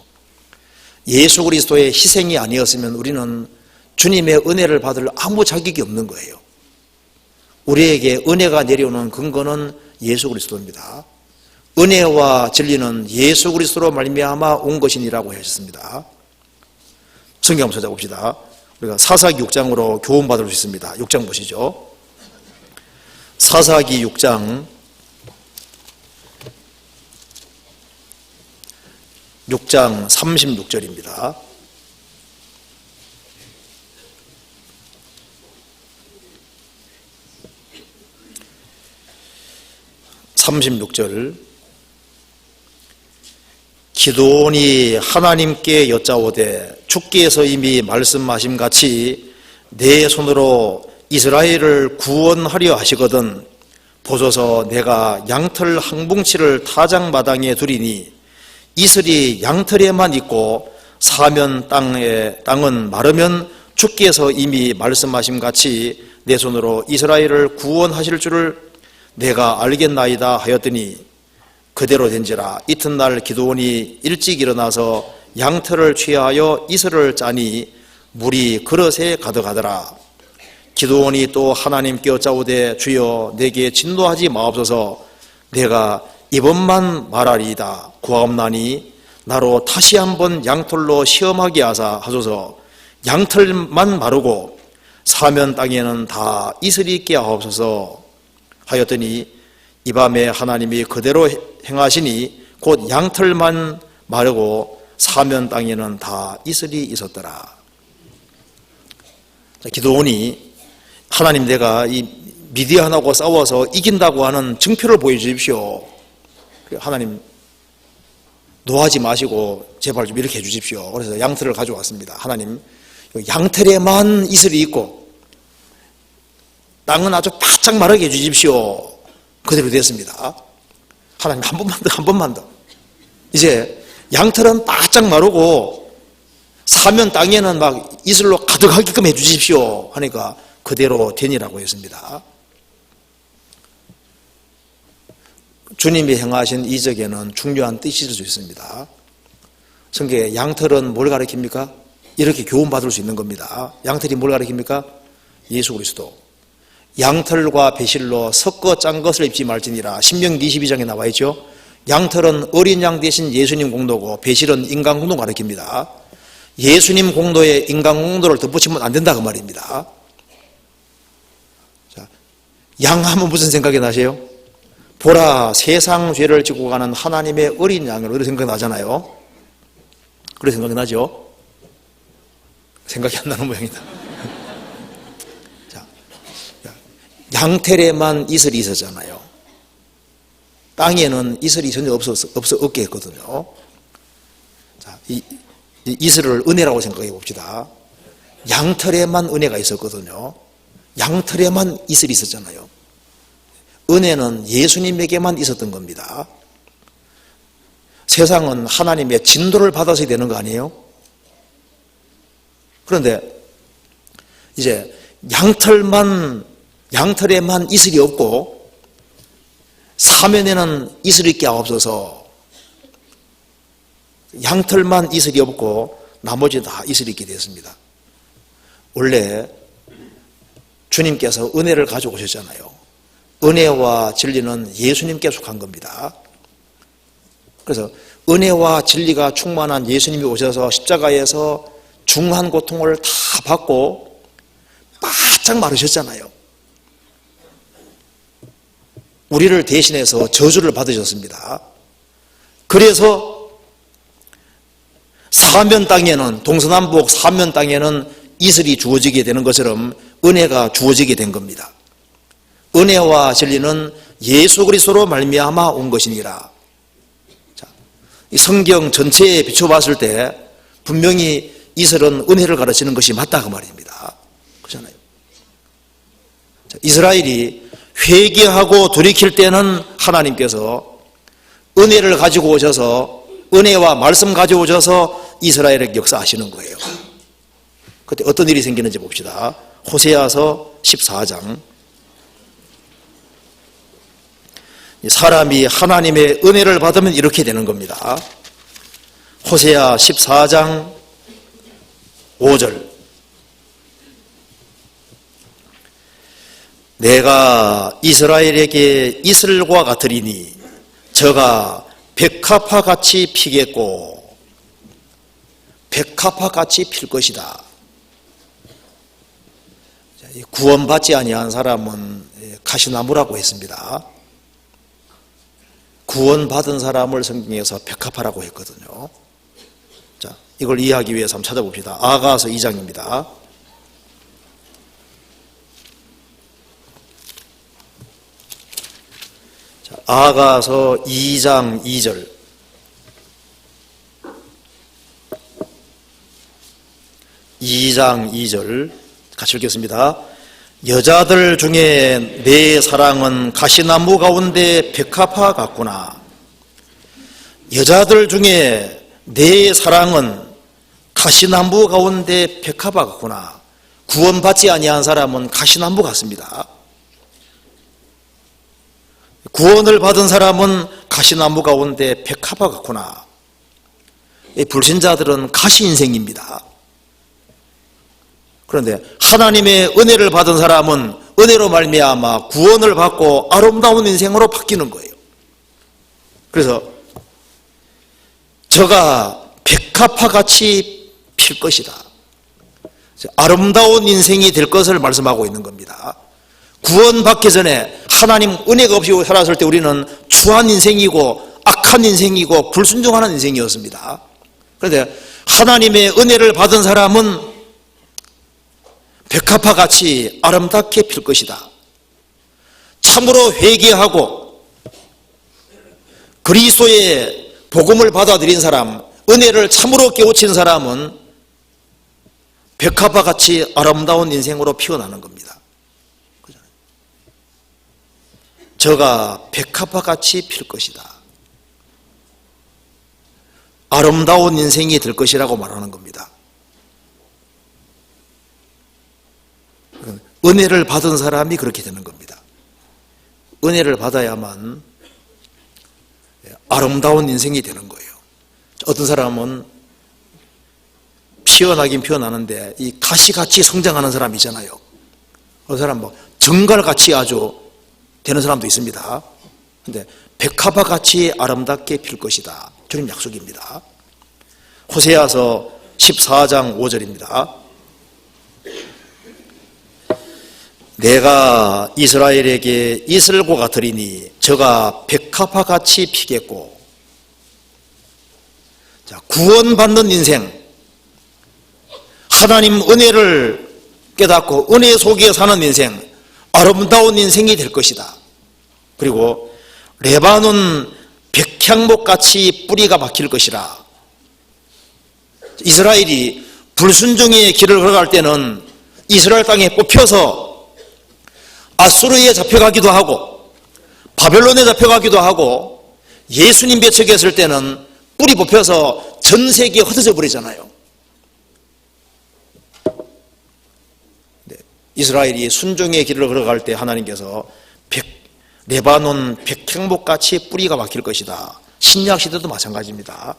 예수 그리스도의 희생이 아니었으면 우리는 주님의 은혜를 받을 아무 자격이 없는 거예요. 우리에게 은혜가 내려오는 근거는 예수 그리스도입니다. 은혜와 진리는 예수 그리스도로 말미암아 온 것이니라고 하셨습니다. 성경 한번 찾아봅시다. 우리가 사사기 6장으로 교훈받을 수 있습니다. 6장 보시죠. 사사기 6장 36절입니다. (36절) 기드온이 하나님께 여짜오되 주께서 이미 말씀하신 같이 내 손으로 이스라엘을 구원하려 하시거든 보소서 내가 양털 한 뭉치를 타작마당에 두리니 이슬이 양털에만 있고 사면 땅은 마르면 주께서 이미 말씀하신 같이 내 손으로 이스라엘을 구원하실 줄을 내가 알겠나이다 하였더니 그대로 된지라. 이튿날 기드온이 일찍 일어나서 양털을 취하여 이슬을 짜니 물이 그릇에 가득하더라. 기드온이 또 하나님께 여짜오되 주여 내게 진노하지 마옵소서. 내가 이번만 말하리이다. 구하옵나니 나로 다시 한번 양털로 시험하게 하소서. 양털만 마르고 사면 땅에는 다 이슬이 있게 하옵소서 하였더니 이 밤에 하나님이 그대로 행하시니 곧 양털만 마르고 사면 땅에는 다 이슬이 있었더라. 기드온이 하나님 내가 이 미디안하고 싸워서 이긴다고 하는 증표를 보여주십시오. 하나님 노하지 마시고 제발 좀 이렇게 해주십시오. 그래서 양털을 가져왔습니다. 하나님 양털에만 이슬이 있고 땅은 아주 바짝 마르게 해주십시오. 그대로 됐습니다. 하나님 한 번만 더. 이제 양털은 바짝 마르고 사면 땅에는 막 이슬로 가득하게끔 해주십시오 하니까 그대로 되니라고 했습니다. 주님이 행하신 이적에는 중요한 뜻이 있을 수 있습니다. 성경에 양털은 뭘 가리킵니까? 이렇게 교훈받을 수 있는 겁니다. 양털이 뭘 가리킵니까? 예수 그리스도. 양털과 배실로 섞어 짠 것을 입지 말지니라. 신명기 22장에 나와 있죠. 양털은 어린 양 대신 예수님 공도고 배실은 인간 공도 가리킵니다. 예수님 공도에 인간 공도를 덧붙이면 안 된다 그 말입니다. 자, 양 하면 무슨 생각이 나세요? 보라 세상 죄를 지고 가는 하나님의 어린 양으로 이런 생각이 나잖아요. 그런 생각이 나죠? 생각이 안 나는 모양이다. 자, 양털에만 이슬이 있었잖아요. 땅에는 이슬이 전혀 없게 했거든요. 자, 이 이슬을 은혜라고 생각해 봅시다. 양털에만 은혜가 있었거든요. 양털에만 이슬이 있었잖아요. 은혜는 예수님에게만 있었던 겁니다. 세상은 하나님의 진도를 받아서 되는 거 아니에요? 그런데 이제 양털에만 이슬이 없고 사면에는 이슬이 있게 하옵소서. 양털만 이슬이 없고 나머지 다 이슬이 있게 되었습니다. 원래 주님께서 은혜를 가져오셨잖아요. 은혜와 진리는 예수님께 속한 겁니다. 그래서 은혜와 진리가 충만한 예수님이 오셔서 십자가에서 중한 고통을 다 받고 바짝 마르셨잖아요. 우리를 대신해서 저주를 받으셨습니다. 그래서 사면 땅에는, 동서남북 사면 땅에는 이슬이 주어지게 되는 것처럼 은혜가 주어지게 된 겁니다. 은혜와 진리는 예수 그리스도로 말미암아 온 것이니라. 자, 이 성경 전체에 비춰봤을 때 분명히 이슬은 은혜를 가르치는 것이 맞다 그 말입니다. 그렇잖아요. 자, 이스라엘이 회개하고 돌이킬 때는 하나님께서 은혜를 가지고 오셔서, 은혜와 말씀 가지고 오셔서 이스라엘에게 역사하시는 거예요. 그때 어떤 일이 생기는지 봅시다. 호세아서 14장. 사람이 하나님의 은혜를 받으면 이렇게 되는 겁니다. 호세아 14장 5절. 내가 이스라엘에게 이슬과 같으리니 저가 백합화같이 피겠고 백합화같이 필 것이다. 구원받지 아니한 사람은 가시나무라고 했습니다. 구원받은 사람을 성경에서 백합화라고 했거든요. 자, 이걸 이해하기 위해서 한번 찾아봅시다. 아가서 2장입니다. 자, 아가서 2장 2절. 같이 읽겠습니다. 여자들 중에 내 사랑은 가시나무 가운데 백합화 같구나. 여자들 중에 내 사랑은 가시나무 가운데 백합화 같구나. 구원받지 아니한 사람은 가시나무 같습니다. 구원을 받은 사람은 가시나무 가운데 백합화 같구나. 불신자들은 가시 인생입니다. 그런데 하나님의 은혜를 받은 사람은 은혜로 말미암아 구원을 받고 아름다운 인생으로 바뀌는 거예요. 그래서 저가 백합화같이 필 것이다. 아름다운 인생이 될 것을 말씀하고 있는 겁니다. 구원받기 전에 하나님 은혜가 없이 살았을 때 우리는 추한 인생이고 악한 인생이고 불순종하는 인생이었습니다. 그런데 하나님의 은혜를 받은 사람은 백합화같이 아름답게 필 것이다. 참으로 회개하고 그리스도의 복음을 받아들인 사람, 은혜를 참으로 깨우친 사람은 백합화같이 아름다운 인생으로 피어나는 겁니다. 저가 백합화같이 필 것이다. 아름다운 인생이 될 것이라고 말하는 겁니다. 은혜를 받은 사람이 그렇게 되는 겁니다. 은혜를 받아야만 아름다운 인생이 되는 거예요. 어떤 사람은 피어나긴 피어나는데 이 가시같이 성장하는 사람이 있잖아요. 어떤 사람 뭐 정갈같이 아주 되는 사람도 있습니다. 그런데 백합화같이 아름답게 필 것이다. 주님 약속입니다. 호세아서 14장 5절입니다. 내가 이스라엘에게 이슬과 같으리니 저가 백합화같이 피겠고. 자, 구원받는 인생, 하나님 은혜를 깨닫고 은혜 속에 사는 인생, 아름다운 인생이 될 것이다. 그리고 레바논 백향목같이 뿌리가 박힐 것이라. 이스라엘이 불순종의 길을 걸어갈 때는 이스라엘 땅에 뽑혀서 아수르에 잡혀가기도 하고 바벨론에 잡혀가기도 하고 예수님 배척했을 때는 뿌리 뽑혀서 전 세계에 흩어져 버리잖아요. 네, 이스라엘이 순종의 길을 걸어갈 때 하나님께서 레바논 백향목같이 뿌리가 박힐 것이다. 신약시대도 마찬가지입니다.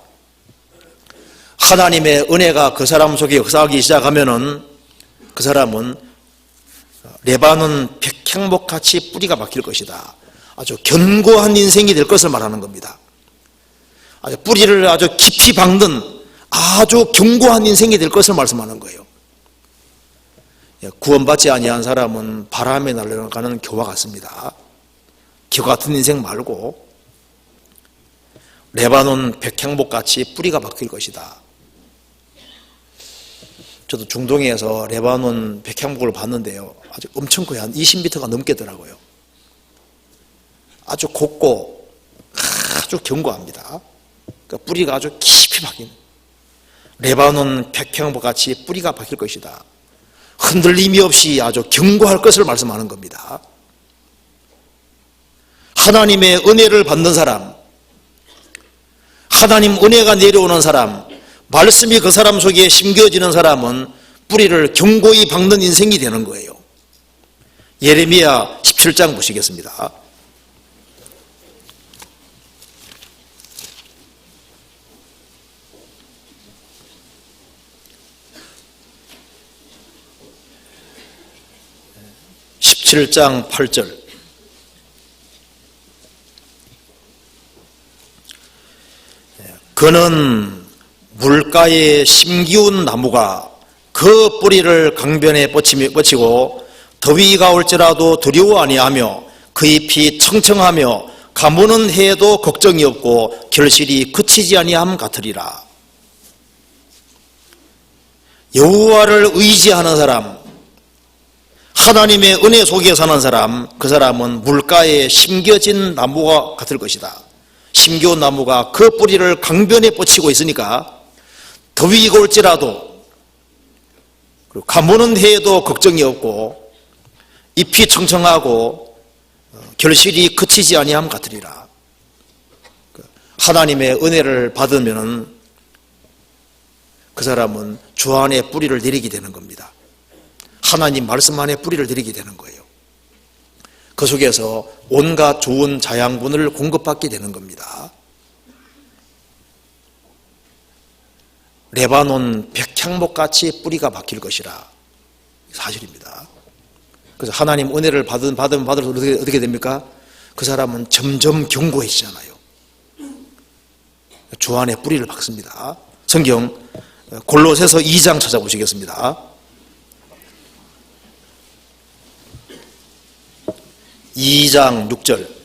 하나님의 은혜가 그 사람 속에 역사하기 시작하면은 그 사람은 레바논 백향목같이 뿌리가 박힐 것이다. 아주 견고한 인생이 될 것을 말하는 겁니다. 아주 뿌리를 아주 깊이 박는 아주 견고한 인생이 될 것을 말씀하는 거예요. 구원받지 아니한 사람은 바람에 날아가는 겨와 같습니다. 겨 같은 인생 말고 레바논 백향목같이 뿌리가 박힐 것이다. 저도 중동에서 레바논 백향목을 봤는데요. 아주 엄청 커요. 한 20m가 넘겠더라고요. 아주 곱고 아주 견고합니다. 그러니까 뿌리가 아주 깊이 박힌 레바논 백향목 같이 뿌리가 박힐 것이다. 흔들림이 없이 아주 견고할 것을 말씀하는 겁니다. 하나님의 은혜를 받는 사람, 하나님 은혜가 내려오는 사람, 말씀이 그 사람 속에 심겨지는 사람은 뿌리를 견고히 박는 인생이 되는 거예요. 예레미야 17장 보시겠습니다. (17장 8절) 그는 물가에 심기운 나무가 그 뿌리를 강변에 뻗치고 더위가 올지라도 두려워 아니하며 그 잎이 청청하며 가무는 해에도 걱정이 없고 결실이 그치지 아니함 같으리라. 여호와를 의지하는 사람, 하나님의 은혜 속에 사는 사람, 그 사람은 물가에 심겨진 나무가 같을 것이다. 심겨운 나무가 그 뿌리를 강변에 뻗치고 있으니까 더위가 올지라도 그리고 가무는 해에도 걱정이 없고 잎이 청청하고 결실이 그치지 아니함 같으리라. 하나님의 은혜를 받으면 그 사람은 주 안에 뿌리를 내리게 되는 겁니다. 하나님 말씀 안에 뿌리를 내리게 되는 거예요. 그 속에서 온갖 좋은 자양분을 공급받게 되는 겁니다. 레바논 백향목같이 뿌리가 박힐 것이라 사실입니다. 그래서 하나님 은혜를 받으면 어떻게 됩니까? 그 사람은 점점 견고해지잖아요. 주 안에 뿌리를 박습니다. 성경 골로새서 2장 찾아보시겠습니다. 2장 6절.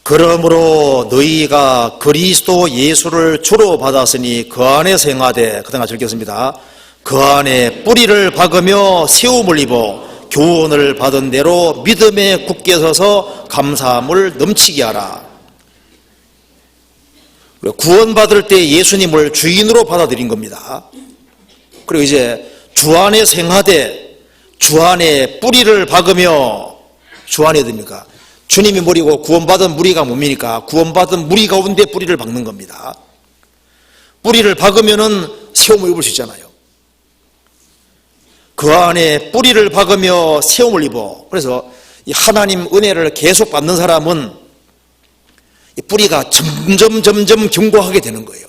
그러므로 너희가 그리스도 예수를 주로 받았으니 그 안에 생하되, 그 다음 같이 읽겠습니다. 그 안에 뿌리를 박으며 세움을 입어 교훈을 받은 대로 믿음에 굳게 서서 감사함을 넘치게 하라. 구원받을 때 예수님을 주인으로 받아들인 겁니다. 그리고 이제 주 안에 생하되, 주 안에 뿌리를 박으며, 주 안에 됩니까? 주님이 머리고 구원받은 무리가 몸이니까 구원받은 무리 가운데 뿌리를 박는 겁니다. 뿌리를 박으면은 세움을 입을 수 있잖아요. 그 안에 뿌리를 박으며 세움을 입어. 그래서 이 하나님 은혜를 계속 받는 사람은 이 뿌리가 점점 견고하게 되는 거예요.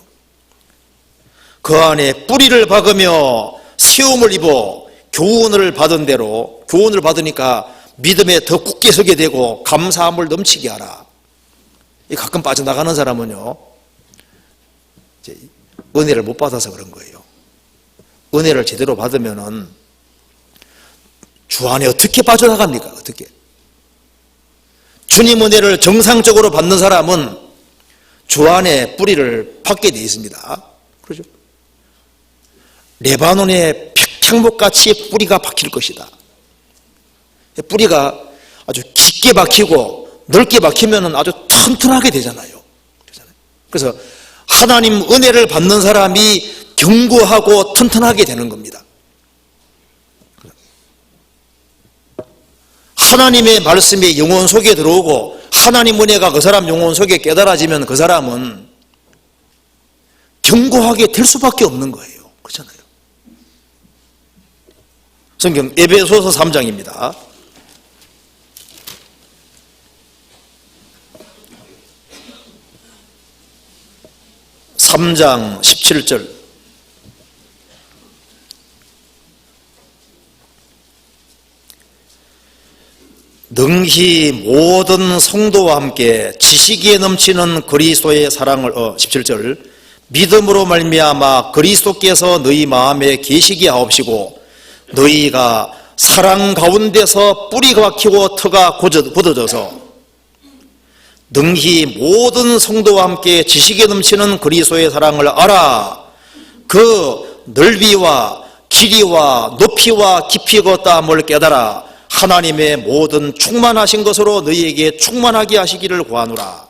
그 안에 뿌리를 박으며 세움을 입어 교훈을 받은 대로, 교훈을 받으니까 믿음에 더 굳게 서게 되고 감사함을 넘치게 하라. 가끔 빠져나가는 사람은요, 이제 은혜를 못 받아서 그런 거예요. 은혜를 제대로 받으면은 주 안에 어떻게 빠져나갑니까? 어떻게? 주님 은혜를 정상적으로 받는 사람은 주 안에 뿌리를 박게 되어 있습니다. 그렇죠? 레바논의 백향목같이 뿌리가 박힐 것이다. 뿌리가 아주 깊게 박히고 넓게 박히면 아주 튼튼하게 되잖아요. 그래서 하나님 은혜를 받는 사람이 견고하고 튼튼하게 되는 겁니다. 하나님의 말씀이 영혼 속에 들어오고 하나님 은혜가 그 사람 영혼 속에 깨달아지면 그 사람은 견고하게 될 수밖에 없는 거예요. 그렇잖아요. 성경 에베소서 3장입니다. 3장 17절. 능히 모든 성도와 함께 지식에 넘치는 그리스도의 사랑을 17절. 믿음으로 말미암아 그리스도께서 너희 마음에 계시게 하옵시고 너희가 사랑 가운데서 뿌리가 박히고 터가 굳어져서 능히 모든 성도와 함께 지식에 넘치는 그리스도의 사랑을 알아. 그 넓이와 길이와 높이와 깊이 걷다함을 깨달아 하나님의 모든 충만하신 것으로 너희에게 충만하게 하시기를 구하노라.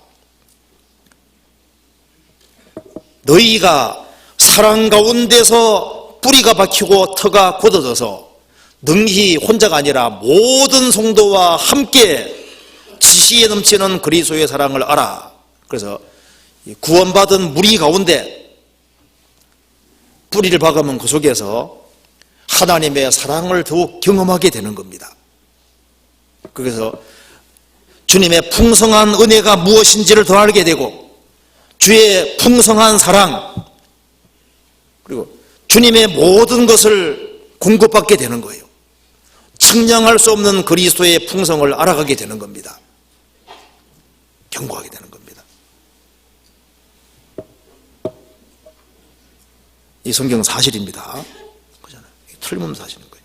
너희가 사랑 가운데서 뿌리가 박히고 터가 굳어져서 능히 혼자가 아니라 모든 성도와 함께 지식에 넘치는 그리스도의 사랑을 알아. 그래서 구원받은 무리 가운데 뿌리를 박으면 그 속에서 하나님의 사랑을 더욱 경험하게 되는 겁니다. 그래서 주님의 풍성한 은혜가 무엇인지를 더 알게 되고 주의 풍성한 사랑 그리고 주님의 모든 것을 공급받게 되는 거예요. 측량할 수 없는 그리스도의 풍성을 알아가게 되는 겁니다. 경고하게 되는 겁니다. 이 성경 사실입니다. 그잖아요. 틀림없는 사실인 거예요.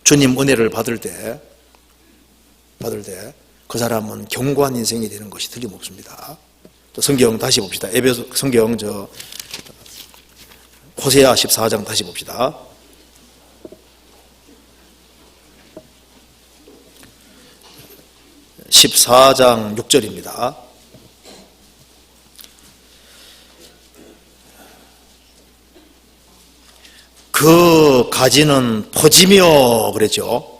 주님 은혜를 받을 때 그 사람은 견고한 인생이 되는 것이 틀림없습니다. 또 성경 다시 봅시다. 에베소 성경 호세아 14장 다시 봅시다. (14장 6절입니다) 그 가지는 퍼지며 그랬죠.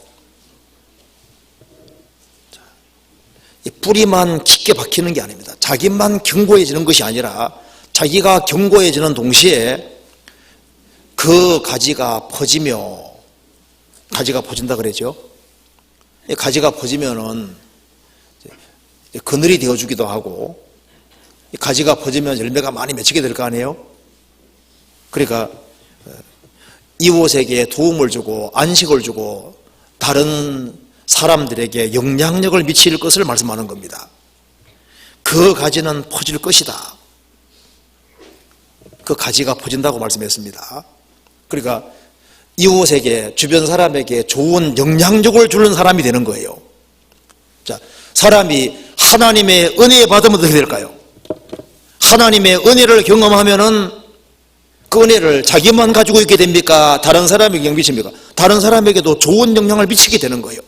이 뿌리만 깊게 박히는 게 아닙니다. 자기만 견고해지는 것이 아니라 자기가 견고해지는 동시에 그 가지가 퍼지며, 가지가 퍼진다 그랬죠. 이 가지가 퍼지면은 그늘이 되어주기도 하고, 이 가지가 퍼지면 열매가 많이 맺히게 될 거 아니에요. 그러니까 이웃에게 도움을 주고 안식을 주고 다른 사람들에게 영향력을 미칠 것을 말씀하는 겁니다. 그 가지는 퍼질 것이다. 그 가지가 퍼진다고 말씀했습니다. 그러니까 이웃에게, 주변 사람에게 좋은 영향력을 주는 사람이 되는 거예요. 자, 사람이 하나님의 은혜 받으면 어떻게 될까요? 하나님의 은혜를 경험하면은 그 은혜를 자기만 가지고 있게 됩니까? 다른 사람에게 영향을 미칩니까? 다른 사람에게도 좋은 영향을 미치게 되는 거예요.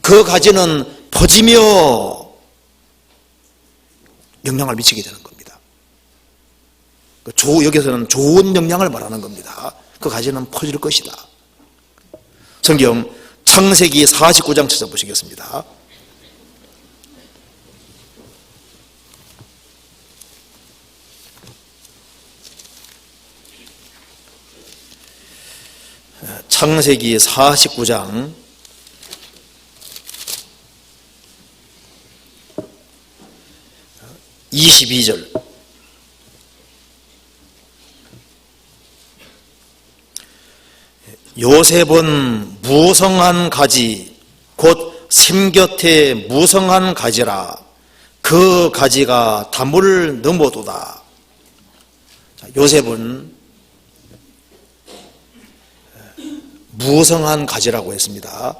그 가지는 퍼지며 영향을 미치게 되는 겁니다. 여기서는 좋은 영향을 말하는 겁니다. 그 가지는 퍼질 것이다. 성경 창세기 49장 찾아보시겠습니다. 창세기 49장 22절. 요셉은 무성한 가지 곧 샘곁에 무성한 가지라. 그 가지가 담을 넘어도다. 요셉은 무성한 가지라고 했습니다.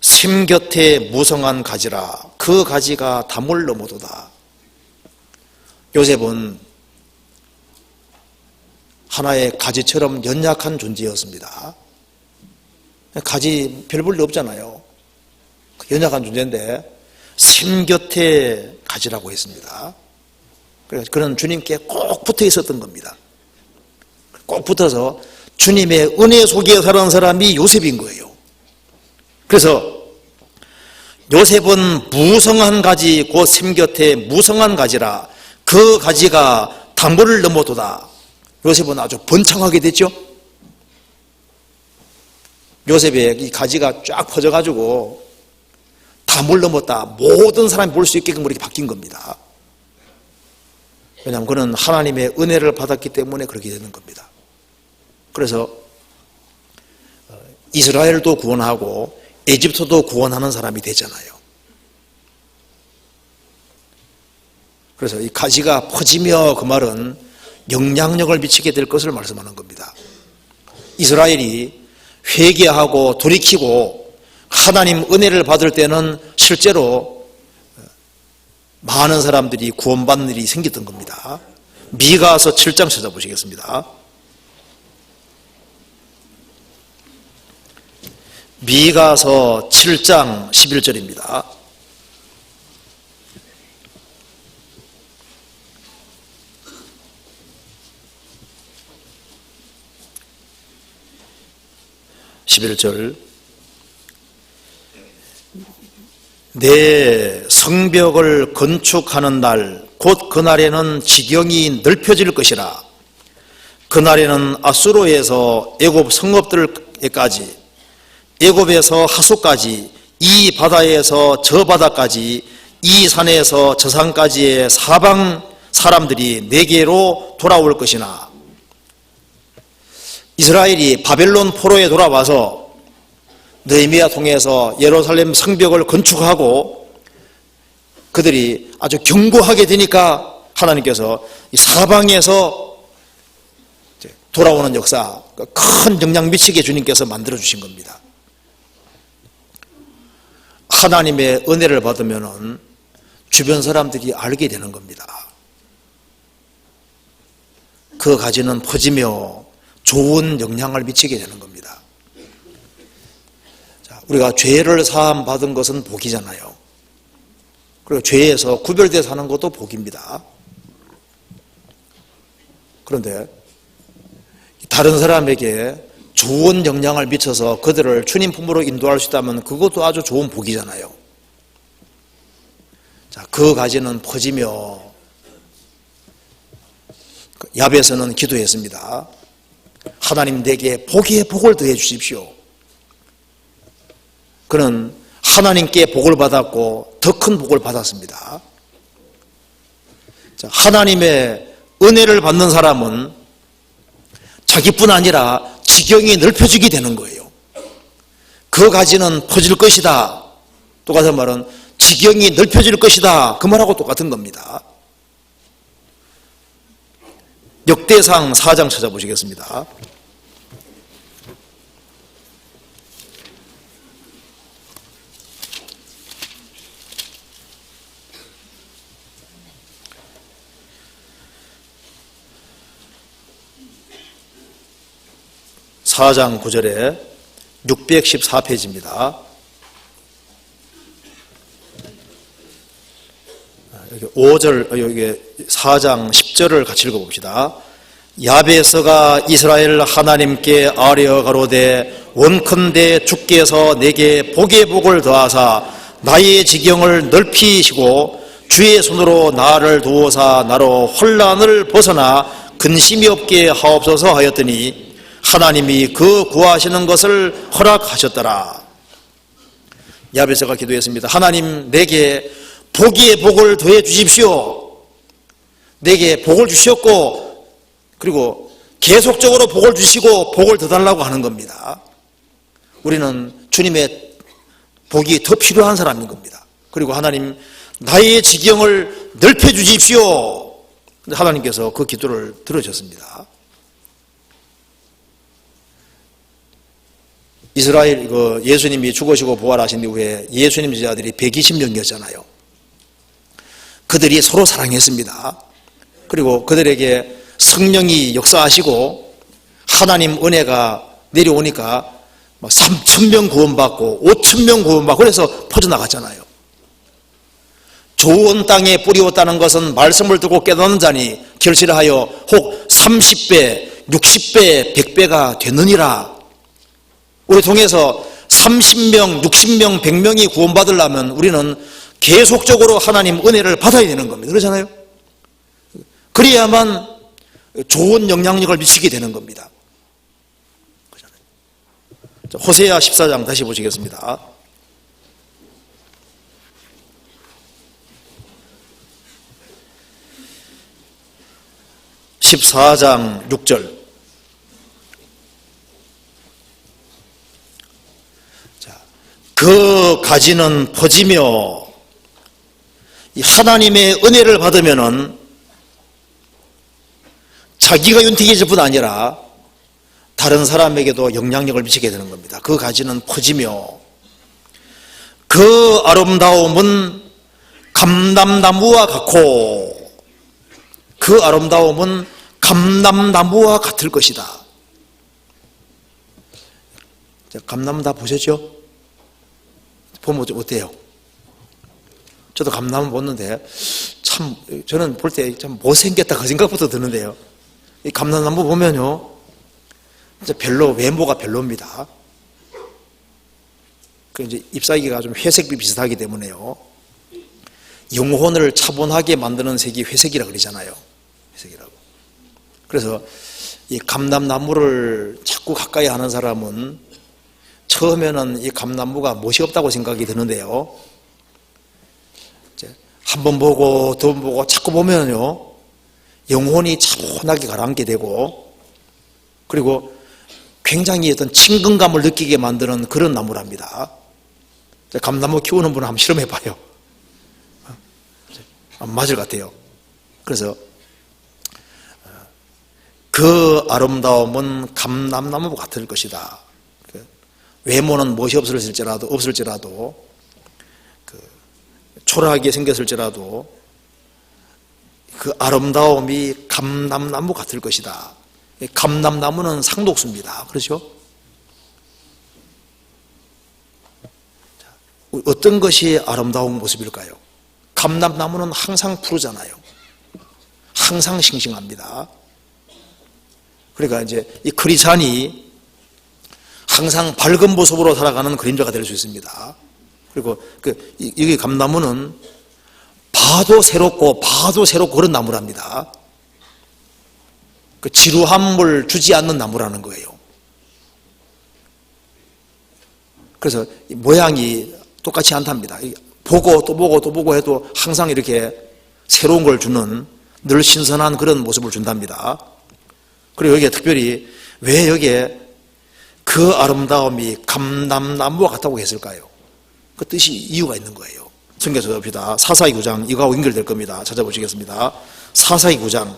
샘곁에 무성한 가지라. 그 가지가 담을 넘어도다. 요셉은 하나의 가지처럼 연약한 존재였습니다. 가지 별 볼 일 없잖아요. 연약한 존재인데 샘곁에 가지라고 했습니다. 그래서 그는 주님께 꼭 붙어 있었던 겁니다. 꼭 붙어서 주님의 은혜 속에 사는 사람이 요셉인 거예요. 그래서 요셉은 무성한 가지 곧 샘곁에 무성한 가지라. 그 가지가 담보를 넘어도다. 요셉은 아주 번창하게 됐죠. 요셉의 이 가지가 쫙 퍼져가지고 담을 넘었다. 모든 사람이 볼 수 있게끔 그렇게 바뀐 겁니다. 왜냐하면 그는 하나님의 은혜를 받았기 때문에 그렇게 되는 겁니다. 그래서 이스라엘도 구원하고 에집트도 구원하는 사람이 되잖아요. 그래서 이 가지가 퍼지며 그 말은 영향력을 미치게 될 것을 말씀하는 겁니다. 이스라엘이 회개하고 돌이키고 하나님 은혜를 받을 때는 실제로 많은 사람들이 구원받는 일이 생겼던 겁니다. 미가서 7장 찾아보시겠습니다. 미가서 7장 11절입니다. 내 성벽을 건축하는 날 곧 그날에는 지경이 넓혀질 것이라. 그날에는 아수르에서 애굽 성읍들까지, 애굽에서 하수까지, 이 바다에서 저 바다까지, 이 산에서 저 산까지의 사방 사람들이 내게로 돌아올 것이나. 이스라엘이 바벨론 포로에 돌아와서 느헤미야 통해서 예루살렘 성벽을 건축하고 그들이 아주 견고하게 되니까 하나님께서 이 사방에서 돌아오는 역사, 큰 영향 미치게 주님께서 만들어 주신 겁니다. 하나님의 은혜를 받으면 주변 사람들이 알게 되는 겁니다. 그 가지는 퍼지며 좋은 영향을 미치게 되는 겁니다. 자, 우리가 죄를 사함 받은 것은 복이잖아요. 그리고 죄에서 구별되어 사는 것도 복입니다. 그런데 다른 사람에게 좋은 영향을 미쳐서 그들을 주님 품으로 인도할 수 있다면 그것도 아주 좋은 복이잖아요. 자, 그 가지는 퍼지며 야베스는 기도했습니다. 하나님 내게 복의 복을 더해 주십시오. 그는 하나님께 복을 받았고 더 큰 복을 받았습니다. 자, 하나님의 은혜를 받는 사람은 자기뿐 아니라 지경이 넓혀지게 되는 거예요. 그 가지는 퍼질 것이다. 똑같은 말은 지경이 넓혀질 것이다. 그 말하고 똑같은 겁니다. 역대상 4장 찾아보시겠습니다. 사장 9절에 614페이지입니다. 여기 5절, 여기 4장 10절을 같이 읽어봅시다. 야베스가 이스라엘 하나님께 아뢰어 가로되 원컨대 주께서 내게 복의 복을 더하사 나의 지경을 넓히시고 주의 손으로 나를 도우사 나로 혼란을 벗어나 근심이 없게 하옵소서 하였더니 하나님이 그 구하시는 것을 허락하셨더라. 야베스가 기도했습니다. 하나님 내게 복의 복을 더해 주십시오. 내게 복을 주셨고 그리고 계속적으로 복을 주시고 복을 더 달라고 하는 겁니다. 우리는 주님의 복이 더 필요한 사람인 겁니다. 그리고 하나님 나의 지경을 넓혀 주십시오. 하나님께서 그 기도를 들으셨습니다. 이스라엘 예수님이 죽으시고 부활하신 이후에 예수님 제자들이 120명이었잖아요. 그들이 서로 사랑했습니다. 그리고 그들에게 성령이 역사하시고 하나님 은혜가 내려오니까 3,000명 구원받고 5,000명 구원받고 그래서 퍼져나갔잖아요. 좋은 땅에 뿌리었다는 것은 말씀을 듣고 깨닫는 자니 결실하여 혹 30배, 60배, 100배가 되느니라. 우리 통해서 30명, 60명, 100명이 구원받으려면 우리는 계속적으로 하나님 은혜를 받아야 되는 겁니다. 그렇잖아요? 그래야만 좋은 영향력을 미치게 되는 겁니다. 호세아 14장 다시 보시겠습니다. (14장 6절) 그 가지는 퍼지며 하나님의 은혜를 받으면은 자기가 윤택해질 뿐 아니라 다른 사람에게도 영향력을 미치게 되는 겁니다. 그 가지는 퍼지며 그 아름다움은 감람나무와 같고 그 아름다움은 감람나무와 같을 것이다. 감나무 다 보셨죠? 보면 어때요? 저도 감나무 보는데 참 저는 볼 때 참 못생겼다 그 생각부터 드는데요. 이 감람나무 보면요, 진짜 별로 외모가 별로입니다. 그 이제 잎사귀가 좀 회색이 비슷하기 때문에요. 영혼을 차분하게 만드는 색이 회색이라 그러잖아요. 회색이라고. 그래서 이 감람나무를 자꾸 가까이 하는 사람은 처음에는 이 감람나무가 멋이 없다고 생각이 드는데요. 한 번 보고 두 번 보고 자꾸 보면요, 영혼이 차분하게 가라앉게 되고, 그리고 굉장히 어떤 친근감을 느끼게 만드는 그런 나무랍니다. 감나무 키우는 분은 한번 실험해 봐요. 맞을 것 같아요. 그래서 그 아름다움은 감람나무 같을 것이다. 외모는 멋이 없을지라도 초라하게 생겼을지라도 그 아름다움이 감람나무 같을 것이다. 감람나무는 상독수입니다. 그렇죠? 어떤 것이 아름다운 모습일까요? 감람나무는 항상 푸르잖아요. 항상 싱싱합니다. 그러니까 이제 이 크리스찬이 항상 밝은 모습으로 살아가는 그림자가 될 수 있습니다. 그리고 여기 감나무는 봐도 새롭고 그런 나무랍니다. 그 지루함을 주지 않는 나무라는 거예요. 그래서 모양이 똑같이 않답니다. 보고 또 보고 또 보고 해도 항상 이렇게 새로운 걸 주는, 늘 신선한 그런 모습을 준답니다. 그리고 여기에 특별히 왜 여기에 그 아름다움이 감람나무와 같다고 했을까요? 그 뜻이 이유가 있는 거예요. 성경 찾아봅시다. 사사기 9장, 이거하고 연결될 겁니다. 찾아보시겠습니다. 사사기 9장.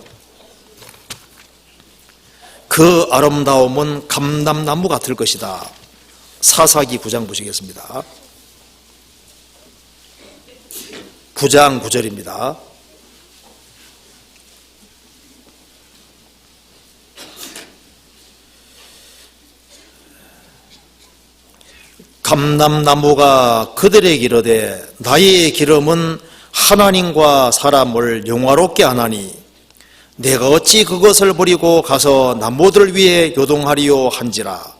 그 아름다움은 감람나무 같을 것이다. 사사기 9장 보시겠습니다. 9장 9절입니다. 감람나무가 그들에게 이르되 나의 기름은 하나님과 사람을 영화롭게 하나니 내가 어찌 그것을 버리고 가서 나무들 위에 요동하리요 한지라.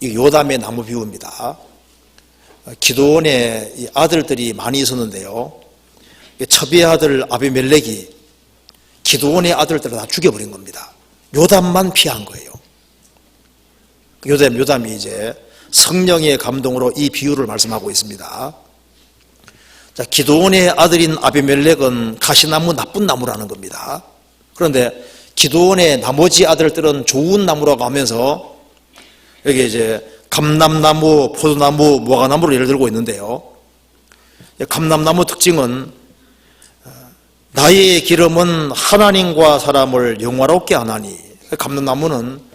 이 요담의 나무 비유입니다. 기드온의 아들들이 많이 있었는데요, 첩의 아들 아비멜렉이 기드온의 아들들을 다 죽여버린 겁니다. 요담만 피한 거예요. 요담이 이제 성령의 감동으로 이 비유를 말씀하고 있습니다. 자, 기드온의 아들인 아비멜렉은 가시나무, 나쁜 나무라는 겁니다. 그런데 기드온의 나머지 아들들은 좋은 나무라고 하면서 여기 이제 감람나무, 포도나무, 무화과나무를 예를 들고 있는데요, 감람나무 특징은 나의 기름은 하나님과 사람을 영화롭게 하나니, 감람나무는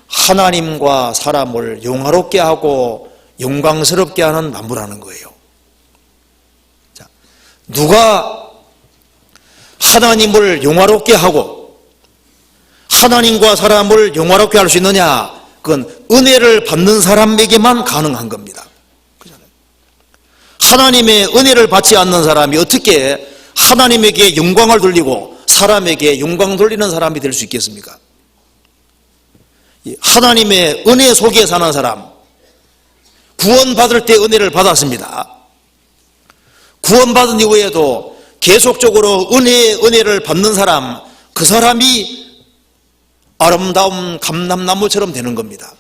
하나님과 사람을 영화롭게 하고 영광스럽게 하는 나무라는 거예요. 자, 누가 하나님을 영화롭게 하고 하나님과 사람을 영화롭게 할 수 있느냐? 그건 은혜를 받는 사람에게만 가능한 겁니다. 그렇잖아요. 하나님의 은혜를 받지 않는 사람이 어떻게 하나님에게 영광을 돌리고 사람에게 영광 돌리는 사람이 될 수 있겠습니까? 하나님의 은혜 속에 사는 사람, 구원받을 때 은혜를 받았습니다. 구원받은 이후에도 계속적으로 은혜를 받는 사람, 그 사람이 아름다운 감람나무처럼 되는 겁니다.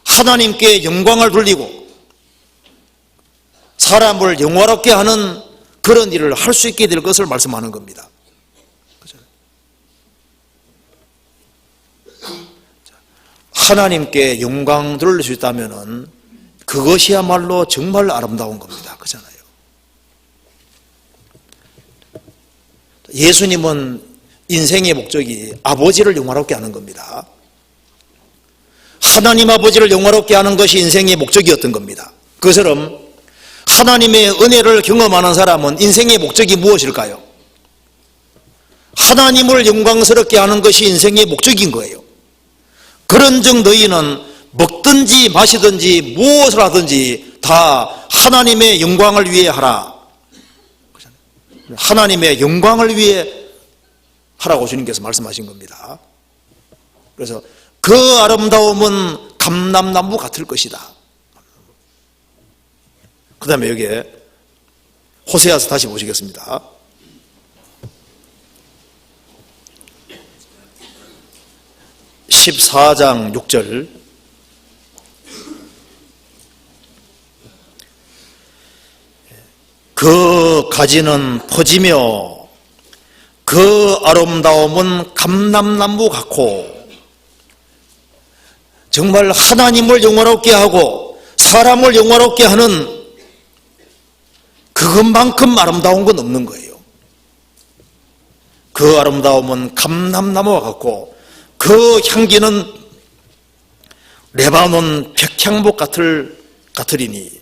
하나님께 영광을 돌리고 사람을 영화롭게 하는 그런 일을 할 수 있게 될 것을 말씀하는 겁니다. 하나님께 영광 돌릴 수 있다면 그것이야말로 정말 아름다운 겁니다. 그렇잖아요. 예수님은 인생의 목적이 아버지를 영화롭게 하는 겁니다. 하나님 아버지를 영화롭게 하는 것이 인생의 목적이었던 겁니다. 그처럼 하나님의 은혜를 경험하는 사람은 인생의 목적이 무엇일까요? 하나님을 영광스럽게 하는 것이 인생의 목적인 거예요. 그런즉 너희는 먹든지 마시든지 무엇을 하든지 다 하나님의 영광을 위해 하라. 하나님의 영광을 위해 하라고 주님께서 말씀하신 겁니다. 그래서 그 아름다움은 감람나무 같을 것이다. 그 다음에 여기에 호세아서 다시 보시겠습니다. (14장 6절) 그 가지는 퍼지며 그 아름다움은 감람나무 같고. 정말 하나님을 영화롭게 하고 사람을 영화롭게 하는 그것만큼 아름다운 건 없는 거예요. 그 아름다움은 감람나무와 같고 그 향기는 레바논 백향목 같으리니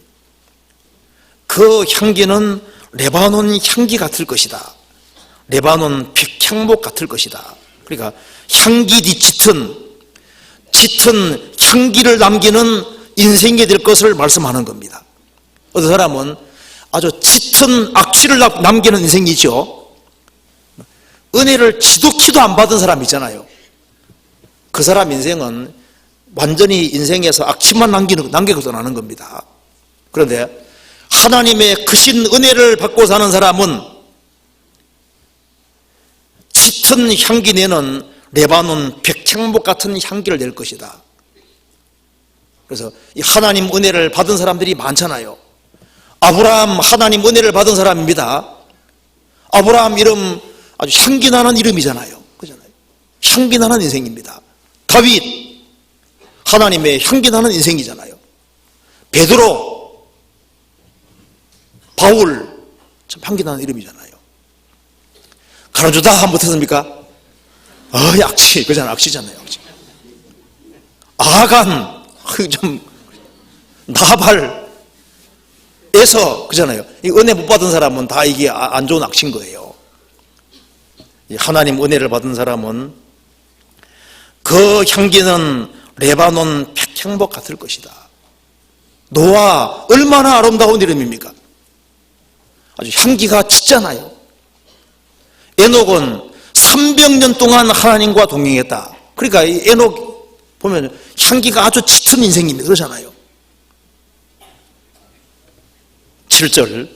그 향기는 레바논 향기 같을 것이다. 레바논 백향목 같을 것이다. 그러니까 향기 짙은 향기를 남기는 인생이 될 것을 말씀하는 겁니다. 어떤 사람은 아주 짙은 악취를 남기는 인생이죠. 은혜를 지독히도 안 받은 사람 있잖아요. 그 사람 인생은 완전히 인생에서 악취만 남기고 나는 겁니다. 그런데 하나님의 크신 은혜를 받고 사는 사람은 짙은 향기 내는 레바논 백향목 같은 향기를 낼 것이다. 그래서 이 하나님 은혜를 받은 사람들이 많잖아요. 아브라함 하나님 은혜를 받은 사람입니다. 아브라함 이름 아주 향기 나는 이름이잖아요. 그잖아요. 향기 나는 인생입니다. 다윗 하나님의 향기 나는 인생이잖아요. 베드로 바울 참 향기 나는 이름이잖아요. 가르주다 못했습니까? 악취 그잖아요. 악취잖아요. 악취. 아간 좀 나발에서 그잖아요. 이 은혜 못 받은 사람은 다 이게 안 좋은 악취인 거예요. 하나님 은혜를 받은 사람은 그 향기는 레바논 백향목 같을 것이다. 노아 얼마나 아름다운 이름입니까? 아주 향기가 짙잖아요. 에녹은 300년 동안 하나님과 동행했다. 그러니까 이 에녹 보면 향기가 아주 짙은 인생입니다. 그러잖아요. 7절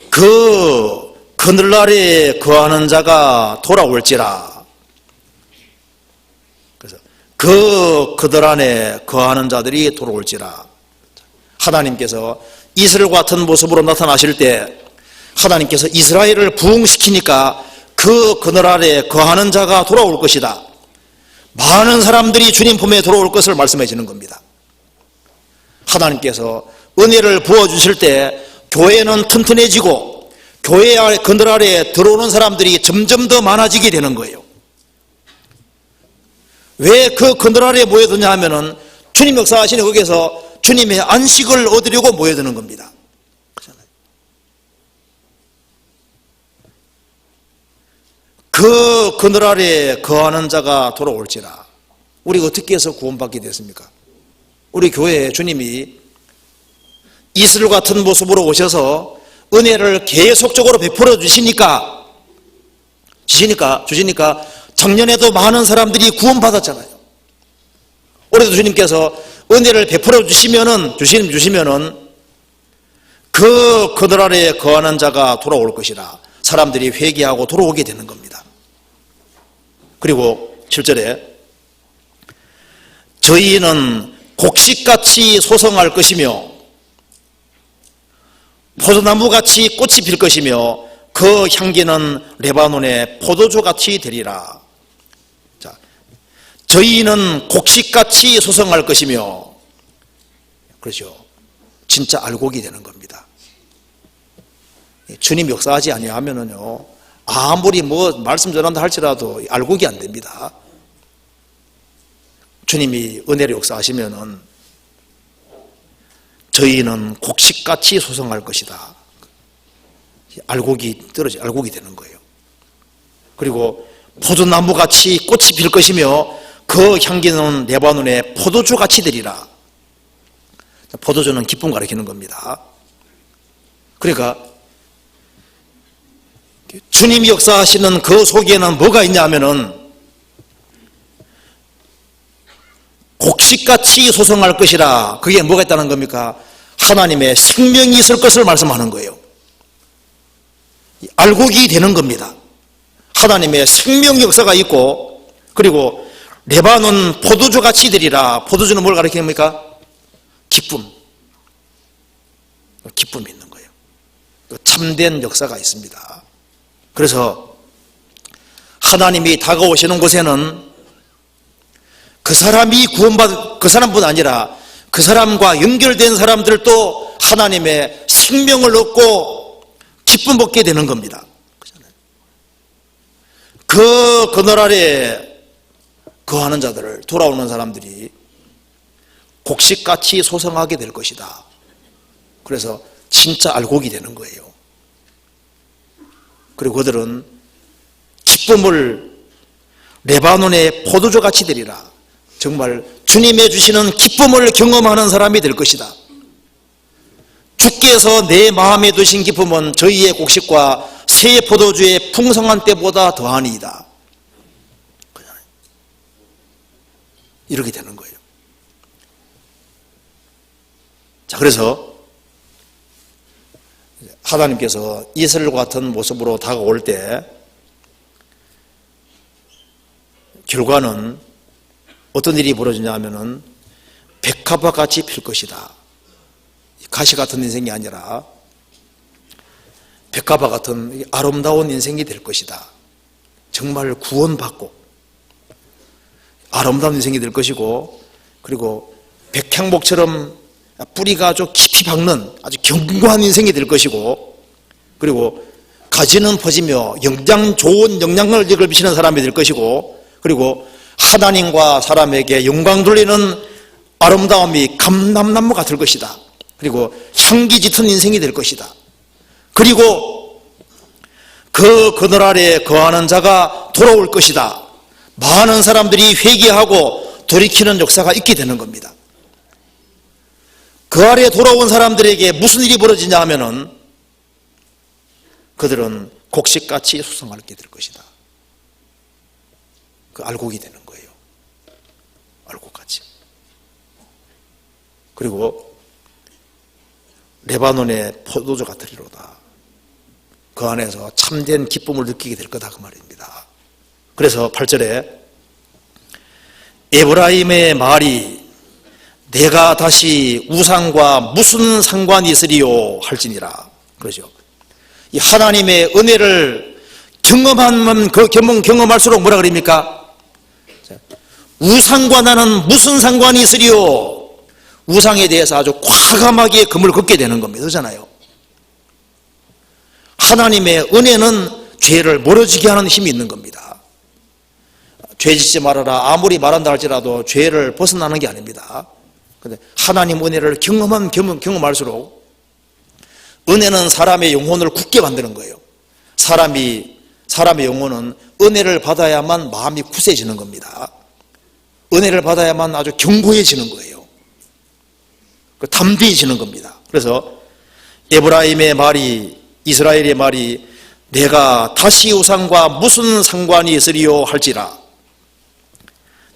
그 그늘날에 거하는 자가 돌아올지라. 그래서 그들 안에 거하는 자들이 돌아올지라. 하나님께서 이스라엘 같은 모습으로 나타나실 때 하나님께서 이스라엘을 부흥시키니까 그 그늘 아래 거하는 자가 돌아올 것이다. 많은 사람들이 주님 품에 돌아올 것을 말씀해 주는 겁니다. 하나님께서 은혜를 부어주실 때 교회는 튼튼해지고 교회 그늘 아래 들어오는 사람들이 점점 더 많아지게 되는 거예요. 왜 그 그늘 아래 모여드냐 하면은 주님 역사하시는 거기에서 주님의 안식을 얻으려고 모여드는 겁니다. 그 그늘 아래 거하는 자가 돌아올지라. 우리가 어떻게 해서 구원받게 됐습니까? 우리 교회에 주님이 이슬 같은 모습으로 오셔서 은혜를 계속적으로 베풀어 주시니까 작년에도 많은 사람들이 구원받았잖아요. 올해도 주님께서 은혜를 베풀어 주시면은 그 그늘 아래 거하는 자가 돌아올 것이라. 사람들이 회개하고 돌아오게 되는 겁니다. 그리고 7절에 저희는 곡식같이 소성할 것이며 포도나무같이 꽃이 필 것이며 그 향기는 레바논의 포도주같이 되리라. 자, 저희는 곡식같이 소성할 것이며, 그렇죠. 진짜 알곡이 되는 겁니다. 주님 역사하지 아니하면은요, 아무리 말씀 전한다 할지라도 알곡이 안 됩니다. 주님이 은혜로 역사하시면은 저희는 곡식같이 소성할 것이다. 알곡이 되는 거예요. 그리고 포도나무같이 꽃이 필 것이며 그 향기는 레바논의 포도주같이 되리라. 포도주는 기쁨 가리키는 겁니다. 그러니까 주님이 역사하시는 그 속에는 뭐가 있냐 하면은 곡식같이 소성할 것이라. 그게 뭐가 있다는 겁니까? 하나님의 생명이 있을 것을 말씀하는 거예요. 알곡이 되는 겁니다. 하나님의 생명 역사가 있고, 그리고 레바논 포도주같이 되리라. 포도주는 뭘 가리키는 겁니까? 기쁨이 있는 거예요. 참된 역사가 있습니다. 그래서 하나님이 다가오시는 곳에는 그 사람이 그 사람뿐 아니라 그 사람과 연결된 사람들도 하나님의 생명을 얻고 기쁨 얻게 되는 겁니다. 그 그늘 아래 거하는 자들을, 돌아오는 사람들이 곡식같이 소성하게 될 것이다. 그래서 진짜 알곡이 되는 거예요. 그리고 그들은 기쁨을 레바논의 포도주같이 되리라. 정말 주님의 주시는 기쁨을 경험하는 사람이 될 것이다. 주께서 내 마음에 두신 기쁨은 저희의 곡식과 새 포도주의 풍성한 때보다 더하니이다. 이렇게 되는 거예요. 자, 그래서 하나님께서 이스라엘과 같은 모습으로 다가올 때 결과는 어떤 일이 벌어지냐 하면은 백합화 같이 필 것이다. 가시 같은 인생이 아니라 백합화 같은 아름다운 인생이 될 것이다. 정말 구원받고 아름다운 인생이 될 것이고, 그리고 백향목처럼 뿌리가 아주 깊이 박는 아주 견고한 인생이 될 것이고, 그리고 가지는 퍼지며 좋은 영향력을 미치는 사람이 될 것이고, 그리고 하나님과 사람에게 영광 돌리는 아름다움이 감람나무 같을 것이다. 그리고 향기 짙은 인생이 될 것이다. 그리고 그 그늘 아래 거하는 자가 돌아올 것이다. 많은 사람들이 회개하고 돌이키는 역사가 있게 되는 겁니다. 그 아래 돌아온 사람들에게 무슨 일이 벌어지냐 하면은 그들은 곡식같이 소성하게 될 것이다. 그 알곡이 되는 거예요. 알곡같이. 그리고 레바논의 포도주 같으리로다. 그 안에서 참된 기쁨을 느끼게 될 거다, 그 말입니다. 그래서 8절에 에브라임의 말이 내가 다시 우상과 무슨 상관이 있으리요 할지니라. 그러죠. 이 하나님의 은혜를 경험하면 그 경험할수록 뭐라 그럽니까? 우상과 나는 무슨 상관이 있으리요? 우상에 대해서 아주 과감하게 금을 긋게 되는 겁니다. 그렇잖아요. 하나님의 은혜는 죄를 멀어지게 하는 힘이 있는 겁니다. 죄 짓지 말아라 아무리 말한다 할지라도 죄를 벗어나는 게 아닙니다. 근데 하나님 은혜를 경험할수록 은혜는 사람의 영혼을 굳게 만드는 거예요. 사람의 영혼은 은혜를 받아야만 마음이 굳세지는 겁니다. 은혜를 받아야만 아주 견고해지는 거예요. 담대해지는 겁니다. 그래서 에브라임의 말이, 이스라엘의 말이 내가 다시 우상과 무슨 상관이 있으리요 할지라.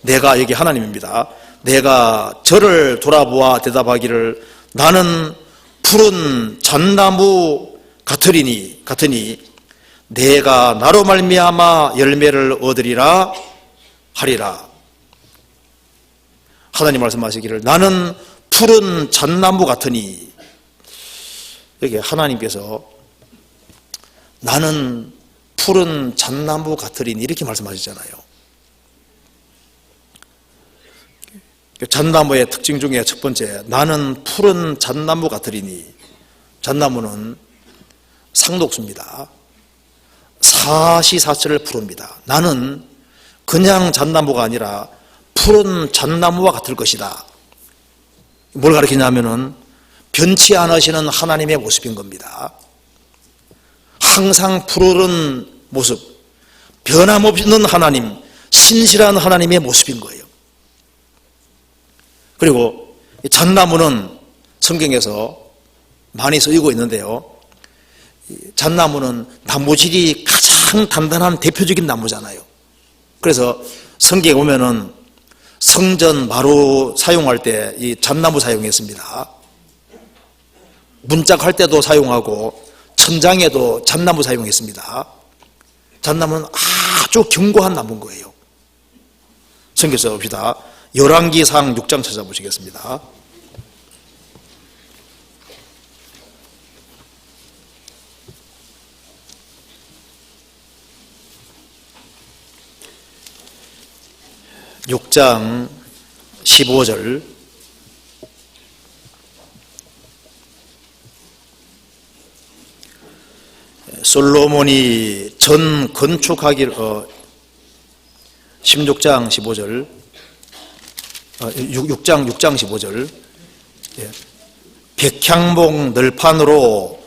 내가, 여기 하나님입니다. 내가 저를 돌아보아 대답하기를 나는 푸른 잣나무 같으니 내가 나로 말미암아 열매를 얻으리라 하리라. 하나님 말씀하시기를 나는 푸른 잣나무 같으니, 여기 하나님께서 나는 푸른 잣나무 같으리니 이렇게 말씀하시잖아요. 잣나무의 특징 중에 첫 번째, 나는 푸른 잣나무 같으리니. 잣나무는 상독수입니다. 사시사철을 푸릅니다. 나는 그냥 잣나무가 아니라 푸른 잣나무와 같을 것이다. 뭘 가리키냐면은 변치 않으시는 하나님의 모습인 겁니다. 항상 푸르른 모습, 변함없는 하나님, 신실한 하나님의 모습인 거예요. 그리고 잣나무는 성경에서 많이 쓰이고 있는데요, 잣나무는 나무질이 가장 단단한 대표적인 나무잖아요. 그래서 성경에 보면은 성전 마루 사용할 때 이 잣나무 사용했습니다. 문짝할 때도 사용하고 천장에도 잣나무 사용했습니다. 잣나무는 아주 견고한 나무인 거예요. 성경에서 봅시다. 열왕기상 6장 찾아보시겠습니다. (6장) 15절. 솔로몬이 전 건축하기를 16장 15절 6장 15절. 백향목 널판으로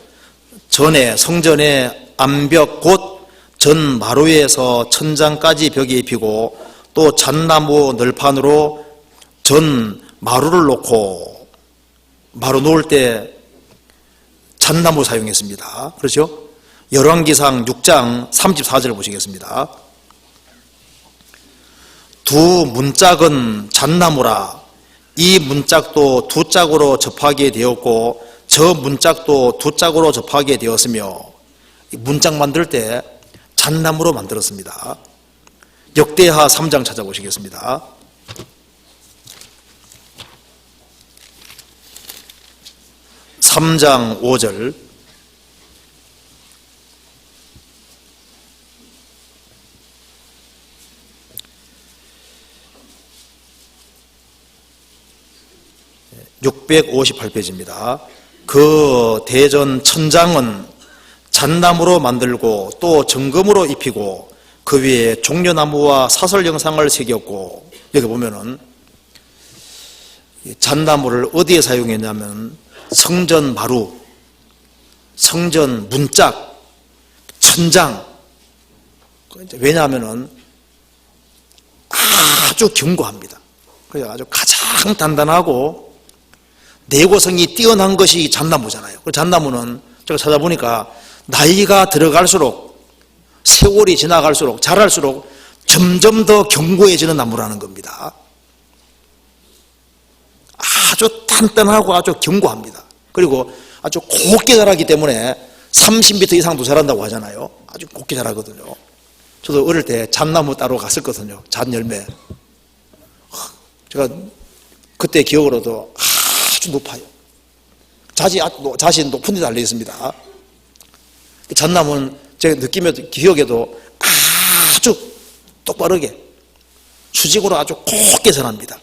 전에 성전의 암벽 곧 전 마루에서 천장까지 벽에 입히고 또 잣나무 널판으로 전 마루를 놓고, 마루 놓을 때 잣나무 사용했습니다. 그렇죠? 열왕기상 6장 34절 보시겠습니다. 두 문짝은 잣나무라. 이 문짝도 두 짝으로 접하게 되었고 저 문짝도 두 짝으로 접하게 되었으며, 문짝 만들 때 잣나무로 만들었습니다. 역대하 3장 찾아보시겠습니다. (3장) 5절. (658페이지입니다) 그 대전 천장은 잣나무로 만들고 또 정금으로 입히고 그 위에 종려나무와 사설 형상을 새겼고, 여기 보면은 잣나무를 어디에 사용했냐면 성전 마루, 성전 문짝, 천장. 왜냐하면은 아주 견고합니다. 그래서 아주 가장 단단하고 내구성이 뛰어난 것이 잣나무잖아요. 그 잣나무는 제가 찾아보니까 나이가 들어갈수록, 세월이 지나갈수록, 자랄수록 점점 더 견고해지는 나무라는 겁니다. 아주 단단하고 아주 견고합니다. 그리고 아주 곱게 자라기 때문에 30m 이상도 자란다고 하잖아요. 아주 곱게 자라거든요. 저도 어릴 때 잣나무 따러 갔었거든요. 잣열매. 제가 그때 기억으로도 아주 높아요. 잣이 높은 데 달려 있습니다. 잣나무는 제가 느끼면서 기억에도 아주 똑바르게 수직으로 아주 곱게 자랍니다.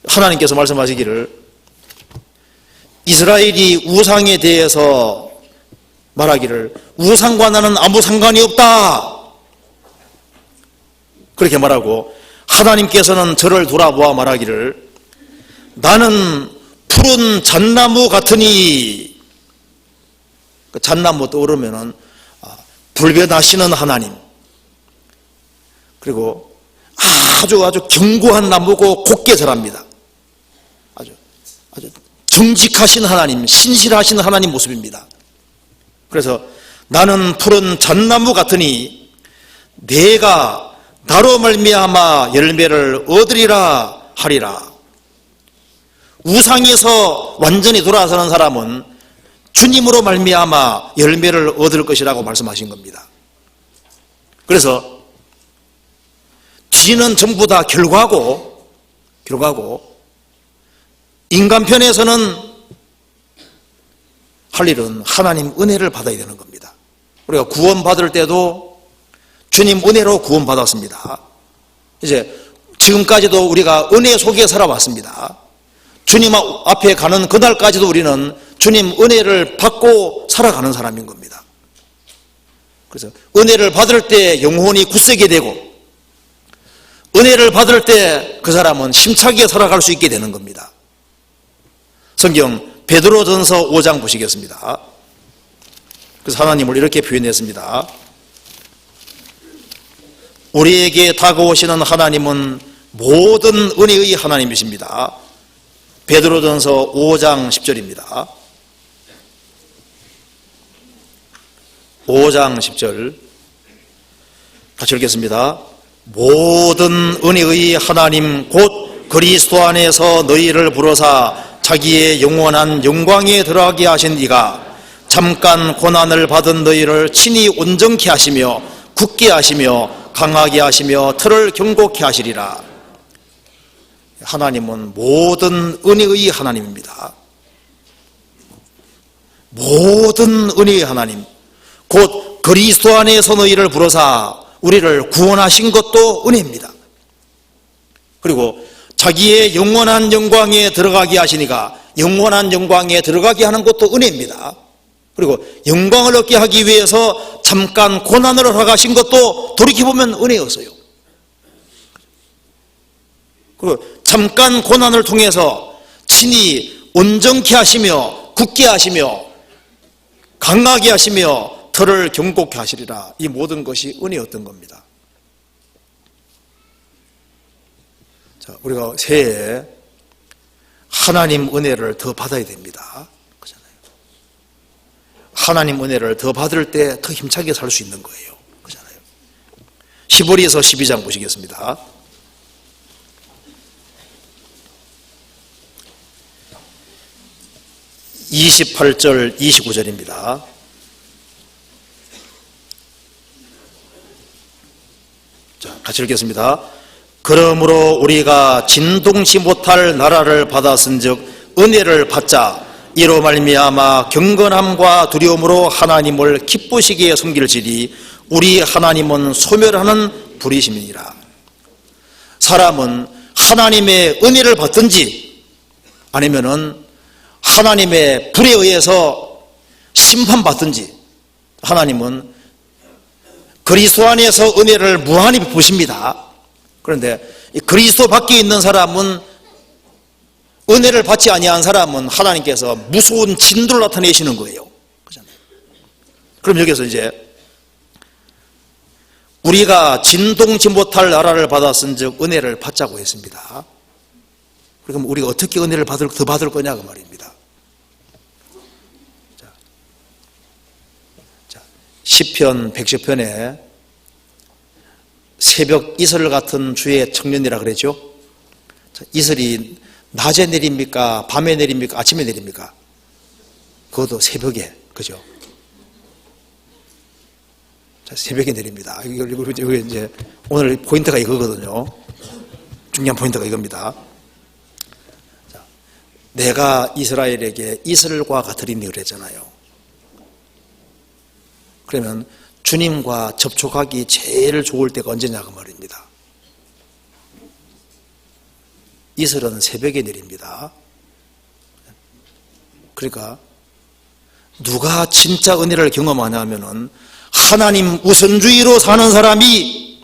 하나님께서 말씀하시기를 이스라엘이 우상에 대해서 말하기를 우상과 나는 아무 상관이 없다, 그렇게 말하고, 하나님께서는 저를 돌아보아 말하기를 나는 푸른 잣나무 같으니, 그 잣나무 떠오르면은 불변하시는 하나님, 그리고 아주 견고한 나무고 곱게 자랍니다. 아주 정직하신 하나님, 신실하신 하나님 모습입니다. 그래서 나는 푸른 잣나무 같으니 내가 나로 말미암아 열매를 얻으리라 하리라. 우상에서 완전히 돌아서는 사람은 주님으로 말미암아 열매를 얻을 것이라고 말씀하신 겁니다. 그래서 뒤는 전부 다 결과고 인간 편에서는 할 일은 하나님 은혜를 받아야 되는 겁니다. 우리가 구원받을 때도 주님 은혜로 구원받았습니다. 이제 지금까지도 우리가 은혜 속에 살아왔습니다. 주님 앞에 가는 그날까지도 우리는 주님 은혜를 받고 살아가는 사람인 겁니다. 그래서 은혜를 받을 때 영혼이 굳세게 되고, 은혜를 받을 때 그 사람은 힘차게 살아갈 수 있게 되는 겁니다. 성경 베드로전서 5장 보시겠습니다. 그래서 하나님을 이렇게 표현했습니다. 우리에게 다가오시는 하나님은 모든 은혜의 하나님이십니다. 베드로전서 5장 10절입니다. 5장 10절 같이 읽겠습니다. 모든 은혜의 하나님 곧 그리스도 안에서 너희를 부르사 자기의 영원한 영광에 들어가게 하신 이가 잠깐 고난을 받은 너희를 친히 온전케 하시며 굳게 하시며 강하게 하시며 틀을 견고케 하시리라. 하나님은 모든 은혜의 하나님입니다. 모든 은혜의 하나님 곧 그리스도 안에서 너희를 부르사 우리를 구원하신 것도 은혜입니다. 그리고 자기의 영원한 영광에 들어가게 하시니까 영원한 영광에 들어가게 하는 것도 은혜입니다. 그리고 영광을 얻게 하기 위해서 잠깐 고난을 허락하신 것도 돌이켜보면 은혜였어요. 그리고 잠깐 고난을 통해서 친히 온전케 하시며 굳게 하시며 강하게 하시며 틀을 견고케 하시리라. 이 모든 것이 은혜였던 겁니다. 자, 우리가 새해에 하나님 은혜를 더 받아야 됩니다. 그렇잖아요. 하나님 은혜를 더 받을 때 더 힘차게 살 수 있는 거예요. 그렇잖아요. 히브리서 12장 보시겠습니다. (28절) (29절입니다) 자, 같이 읽겠습니다. 그러므로 우리가 진동치 못할 나라를 받았은즉 은혜를 받자 이로 말미암아 경건함과 두려움으로 하나님을 기쁘시게 섬길지니 우리 하나님은 소멸하는 불이심이니라. 사람은 하나님의 은혜를 받든지 아니면은 하나님의 불에 의해서 심판받든지 하나님은 그리스도 안에서 은혜를 무한히 베푸십니다. 그런데 그리스도 밖에 있는 사람은 은혜를 받지 아니한 사람은 하나님께서 무서운 진도를 나타내시는 거예요. 그럼 여기서 이제 우리가 진동치 못할 나라를 받았은즉 은혜를 받자고 했습니다. 그럼 우리가 어떻게 은혜를 더 받을 거냐 그 말입니다. 시편 110편에 새벽 이슬 같은 주의 청년이라 그랬죠. 이슬이 낮에 내립니까? 밤에 내립니까? 아침에 내립니까? 그것도 새벽에, 그죠? 자, 새벽에 내립니다. 이게 이제 오늘 포인트가 이거거든요. 중요한 포인트가 이겁니다. 자, 내가 이스라엘에게 이슬과 같으리니 그랬잖아요. 그러면 주님과 접촉하기 제일 좋을 때가 언제냐 그 말입니다. 이슬은 새벽에 내립니다. 그러니까 누가 진짜 은혜를 경험하냐면은 하나님 우선주의로 사는 사람이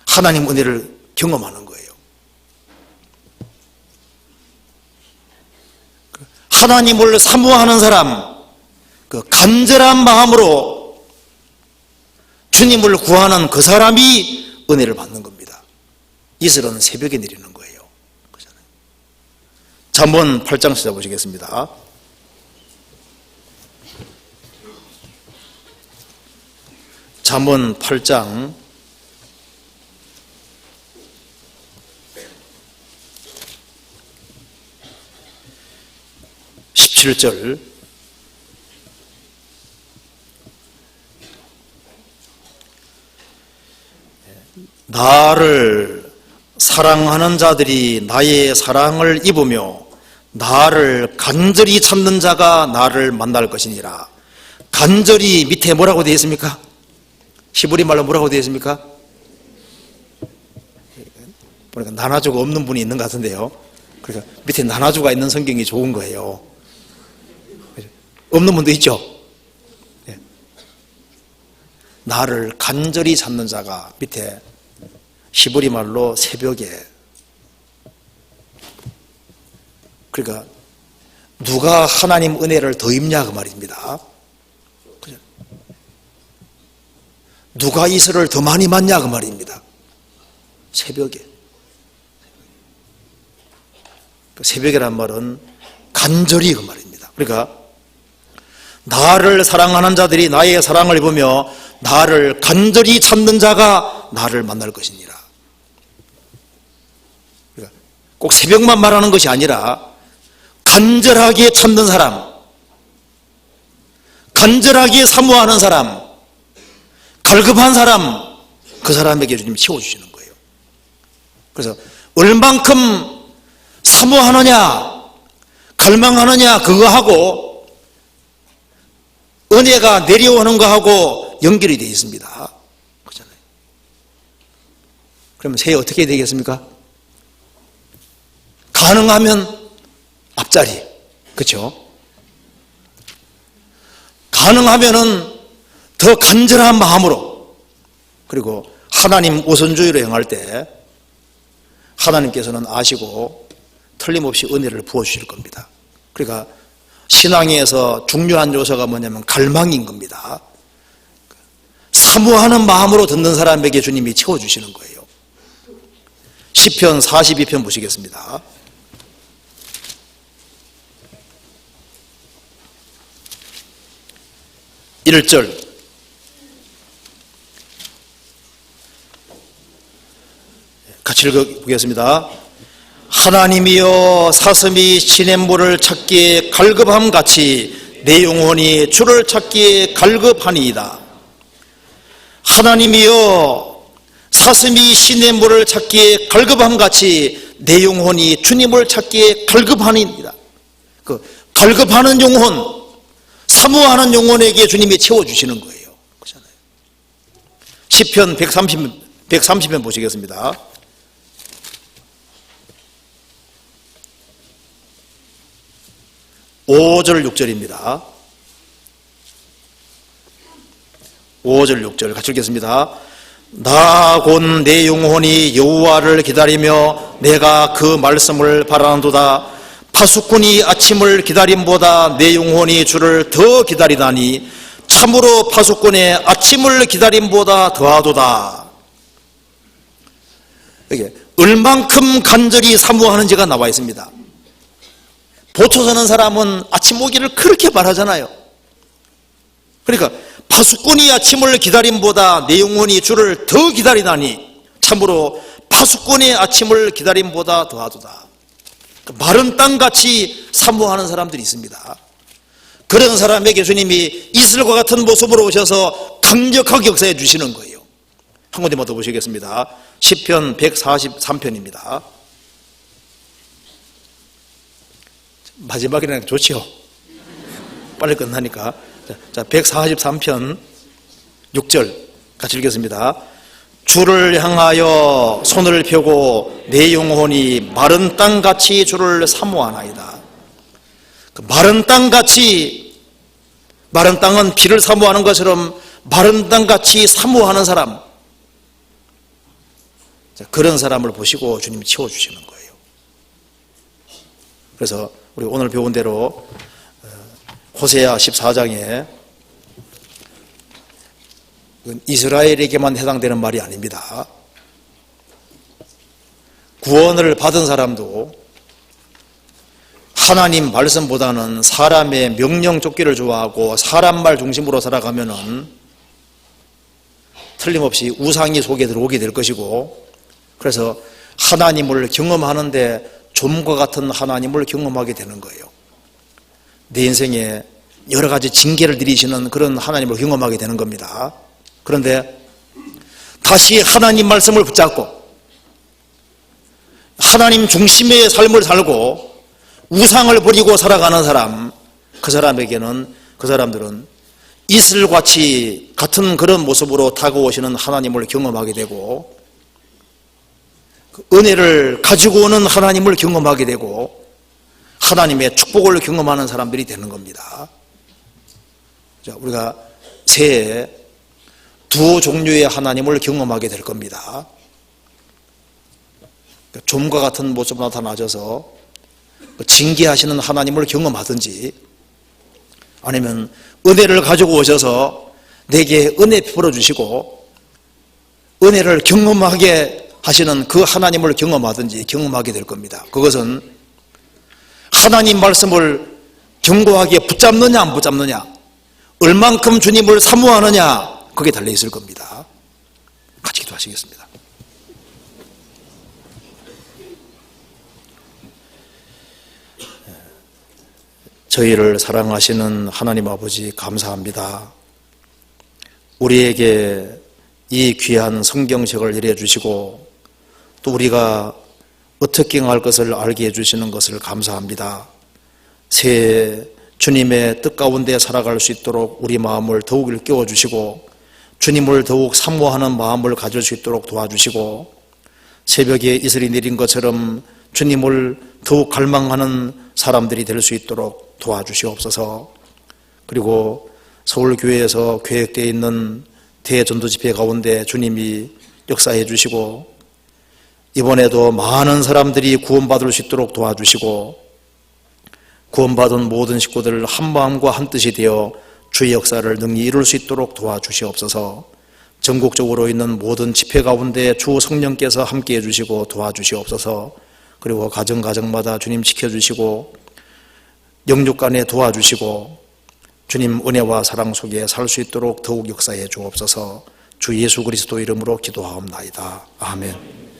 하나님 은혜를 경험하는 거예요. 하나님을 사모하는 사람, 그 간절한 마음으로 주님을 구하는 그 사람이 은혜를 받는 겁니다. 이슬은 새벽에 내리는 거예요. 그렇잖아요. 잠언 8장 찾아보시겠습니다. 잠언 8장 17절 나를 사랑하는 자들이 나의 사랑을 입으며 나를 간절히 찾는 자가 나를 만날 것이니라. 간절히 밑에 뭐라고 되어 있습니까? 히브리 말로 뭐라고 되어 있습니까? 보니까 나나주가 없는 분이 있는 것 같은데요. 그러니까 밑에 나나주가 있는 성경이 좋은 거예요. 없는 분도 있죠. 나를 간절히 찾는 자가 밑에 히브리 말로 새벽에. 그러니까 누가 하나님 은혜를 더 입냐 그 말입니다. 누가 이슬을 더 많이 맞냐 그 말입니다. 새벽에. 새벽이란 말은 간절히 그 말입니다. 그러니까 나를 사랑하는 자들이 나의 사랑을 보며 나를 간절히 찾는 자가 나를 만날 것이니라. 그러니까 꼭 새벽만 말하는 것이 아니라 간절하게 찾는 사람, 간절하게 사모하는 사람, 갈급한 사람, 그 사람에게 주님 채워주시는 거예요. 그래서 얼만큼 사모하느냐, 갈망하느냐 그거 하고 은혜가 내려오는 거하고 연결이 되어 있습니다. 그렇잖아요. 그러면 새해 어떻게 되겠습니까? 가능하면 앞자리, 그렇죠? 가능하면은 더 간절한 마음으로, 그리고 하나님 우선주의로 행할 때 하나님께서는 아시고 틀림없이 은혜를 부어주실 겁니다. 그러니까 신앙에서 중요한 요소가 뭐냐면 갈망인 겁니다. 사모하는 마음으로 듣는 사람에게 주님이 채워주시는 거예요. 시편 42편 보시겠습니다. 1절 같이 읽어보겠습니다. 하나님이여 사슴이 시냇물을 찾기에 갈급함같이 내 영혼이 주를 찾기에 갈급하니이다. 하나님이여 사슴이 시냇물을 찾기에 갈급함같이 내 영혼이 주님을 찾기에 갈급하니이다. 그 갈급하는 영혼, 사모하는 영혼에게 주님이 채워주시는 거예요. 그렇잖아요. 시편 130편 보시겠습니다. 5절 6절입니다. 5절 6절 같이 읽겠습니다. 나 곧 내 영혼이 여호와를 기다리며 내가 그 말씀을 바라는도다. 파수꾼이 아침을 기다림보다 내 영혼이 주를 더 기다리다니 참으로 파수꾼의 아침을 기다림보다 더하도다. 이게 얼만큼 간절히 사모하는지가 나와 있습니다. 보초 서는 사람은 아침 오기를 그렇게 말하잖아요. 그러니까 파수꾼이 아침을 기다림보다 내 영혼이 주를 더 기다리다니 참으로 파수꾼의 아침을 기다림보다 더하도다. 마른 땅같이 사모하는 사람들이 있습니다. 그런 사람에게 주님이 이슬과 같은 모습으로 오셔서 강력하게 역사해 주시는 거예요. 한 군데만 더 보시겠습니다. 시편 143편입니다. 마지막이라는 게 좋지요. 빨리 끝나니까. 자, 143편 6절 같이 읽겠습니다. 주를 향하여 손을 펴고 내 영혼이 마른 땅같이 주를 사모하나이다. 그 마른 땅같이, 마른 땅은 비를 사모하는 것처럼 마른 땅같이 사모하는 사람, 그런 사람을 보시고 주님이 채워주시는 거예요. 그래서 우리 오늘 배운 대로 호세아 14장에 이스라엘에게만 해당되는 말이 아닙니다. 구원을 받은 사람도 하나님 말씀보다는 사람의 명령 쫓기를 좋아하고 사람 말 중심으로 살아가면은 틀림없이 우상이 속에 들어오게 될 것이고, 그래서 하나님을 경험하는데 좀과 같은 하나님을 경험하게 되는 거예요. 내 인생에 여러 가지 징계를 내리시는 그런 하나님을 경험하게 되는 겁니다. 그런데 다시 하나님 말씀을 붙잡고 하나님 중심의 삶을 살고 우상을 버리고 살아가는 사람, 그 사람에게는, 그 사람들은 이슬같이 같은 그런 모습으로 다가오시는 하나님을 경험하게 되고 은혜를 가지고 오는 하나님을 경험하게 되고 하나님의 축복을 경험하는 사람들이 되는 겁니다. 자, 우리가 새해에 두 종류의 하나님을 경험하게 될 겁니다. 좀과 같은 모습으로 나타나셔서 징계하시는 하나님을 경험하든지, 아니면 은혜를 가지고 오셔서 내게 은혜 베풀어 주시고 은혜를 경험하게 하시는 그 하나님을 경험하든지 경험하게 될 겁니다. 그것은 하나님 말씀을 견고하게 붙잡느냐 안 붙잡느냐, 얼만큼 주님을 사모하느냐, 그게 달려 있을 겁니다. 같이 기도하시겠습니다. 저희를 사랑하시는 하나님 아버지, 감사합니다. 우리에게 이 귀한 성경책을 열어 주시고 또 우리가 어떻게 행할 것을 알게 해주시는 것을 감사합니다. 새해 주님의 뜻 가운데 살아갈 수 있도록 우리 마음을 더욱 일깨워 주시고 주님을 더욱 사모하는 마음을 가질 수 있도록 도와주시고, 새벽에 이슬이 내린 것처럼 주님을 더욱 갈망하는 사람들이 될 수 있도록 도와주시옵소서. 그리고 서울교회에서 계획되어 있는 대전도 집회 가운데 주님이 역사해 주시고 이번에도 많은 사람들이 구원받을 수 있도록 도와주시고, 구원받은 모든 식구들 한 마음과 한 뜻이 되어 주의 역사를 능히 이룰 수 있도록 도와주시옵소서. 전국적으로 있는 모든 집회 가운데 주 성령께서 함께해 주시고 도와주시옵소서. 그리고 가정마다 주님 지켜주시고 영육 간에 도와주시고 주님 은혜와 사랑 속에 살 수 있도록 더욱 역사해 주옵소서. 주 예수 그리스도 이름으로 기도하옵나이다. 아멘.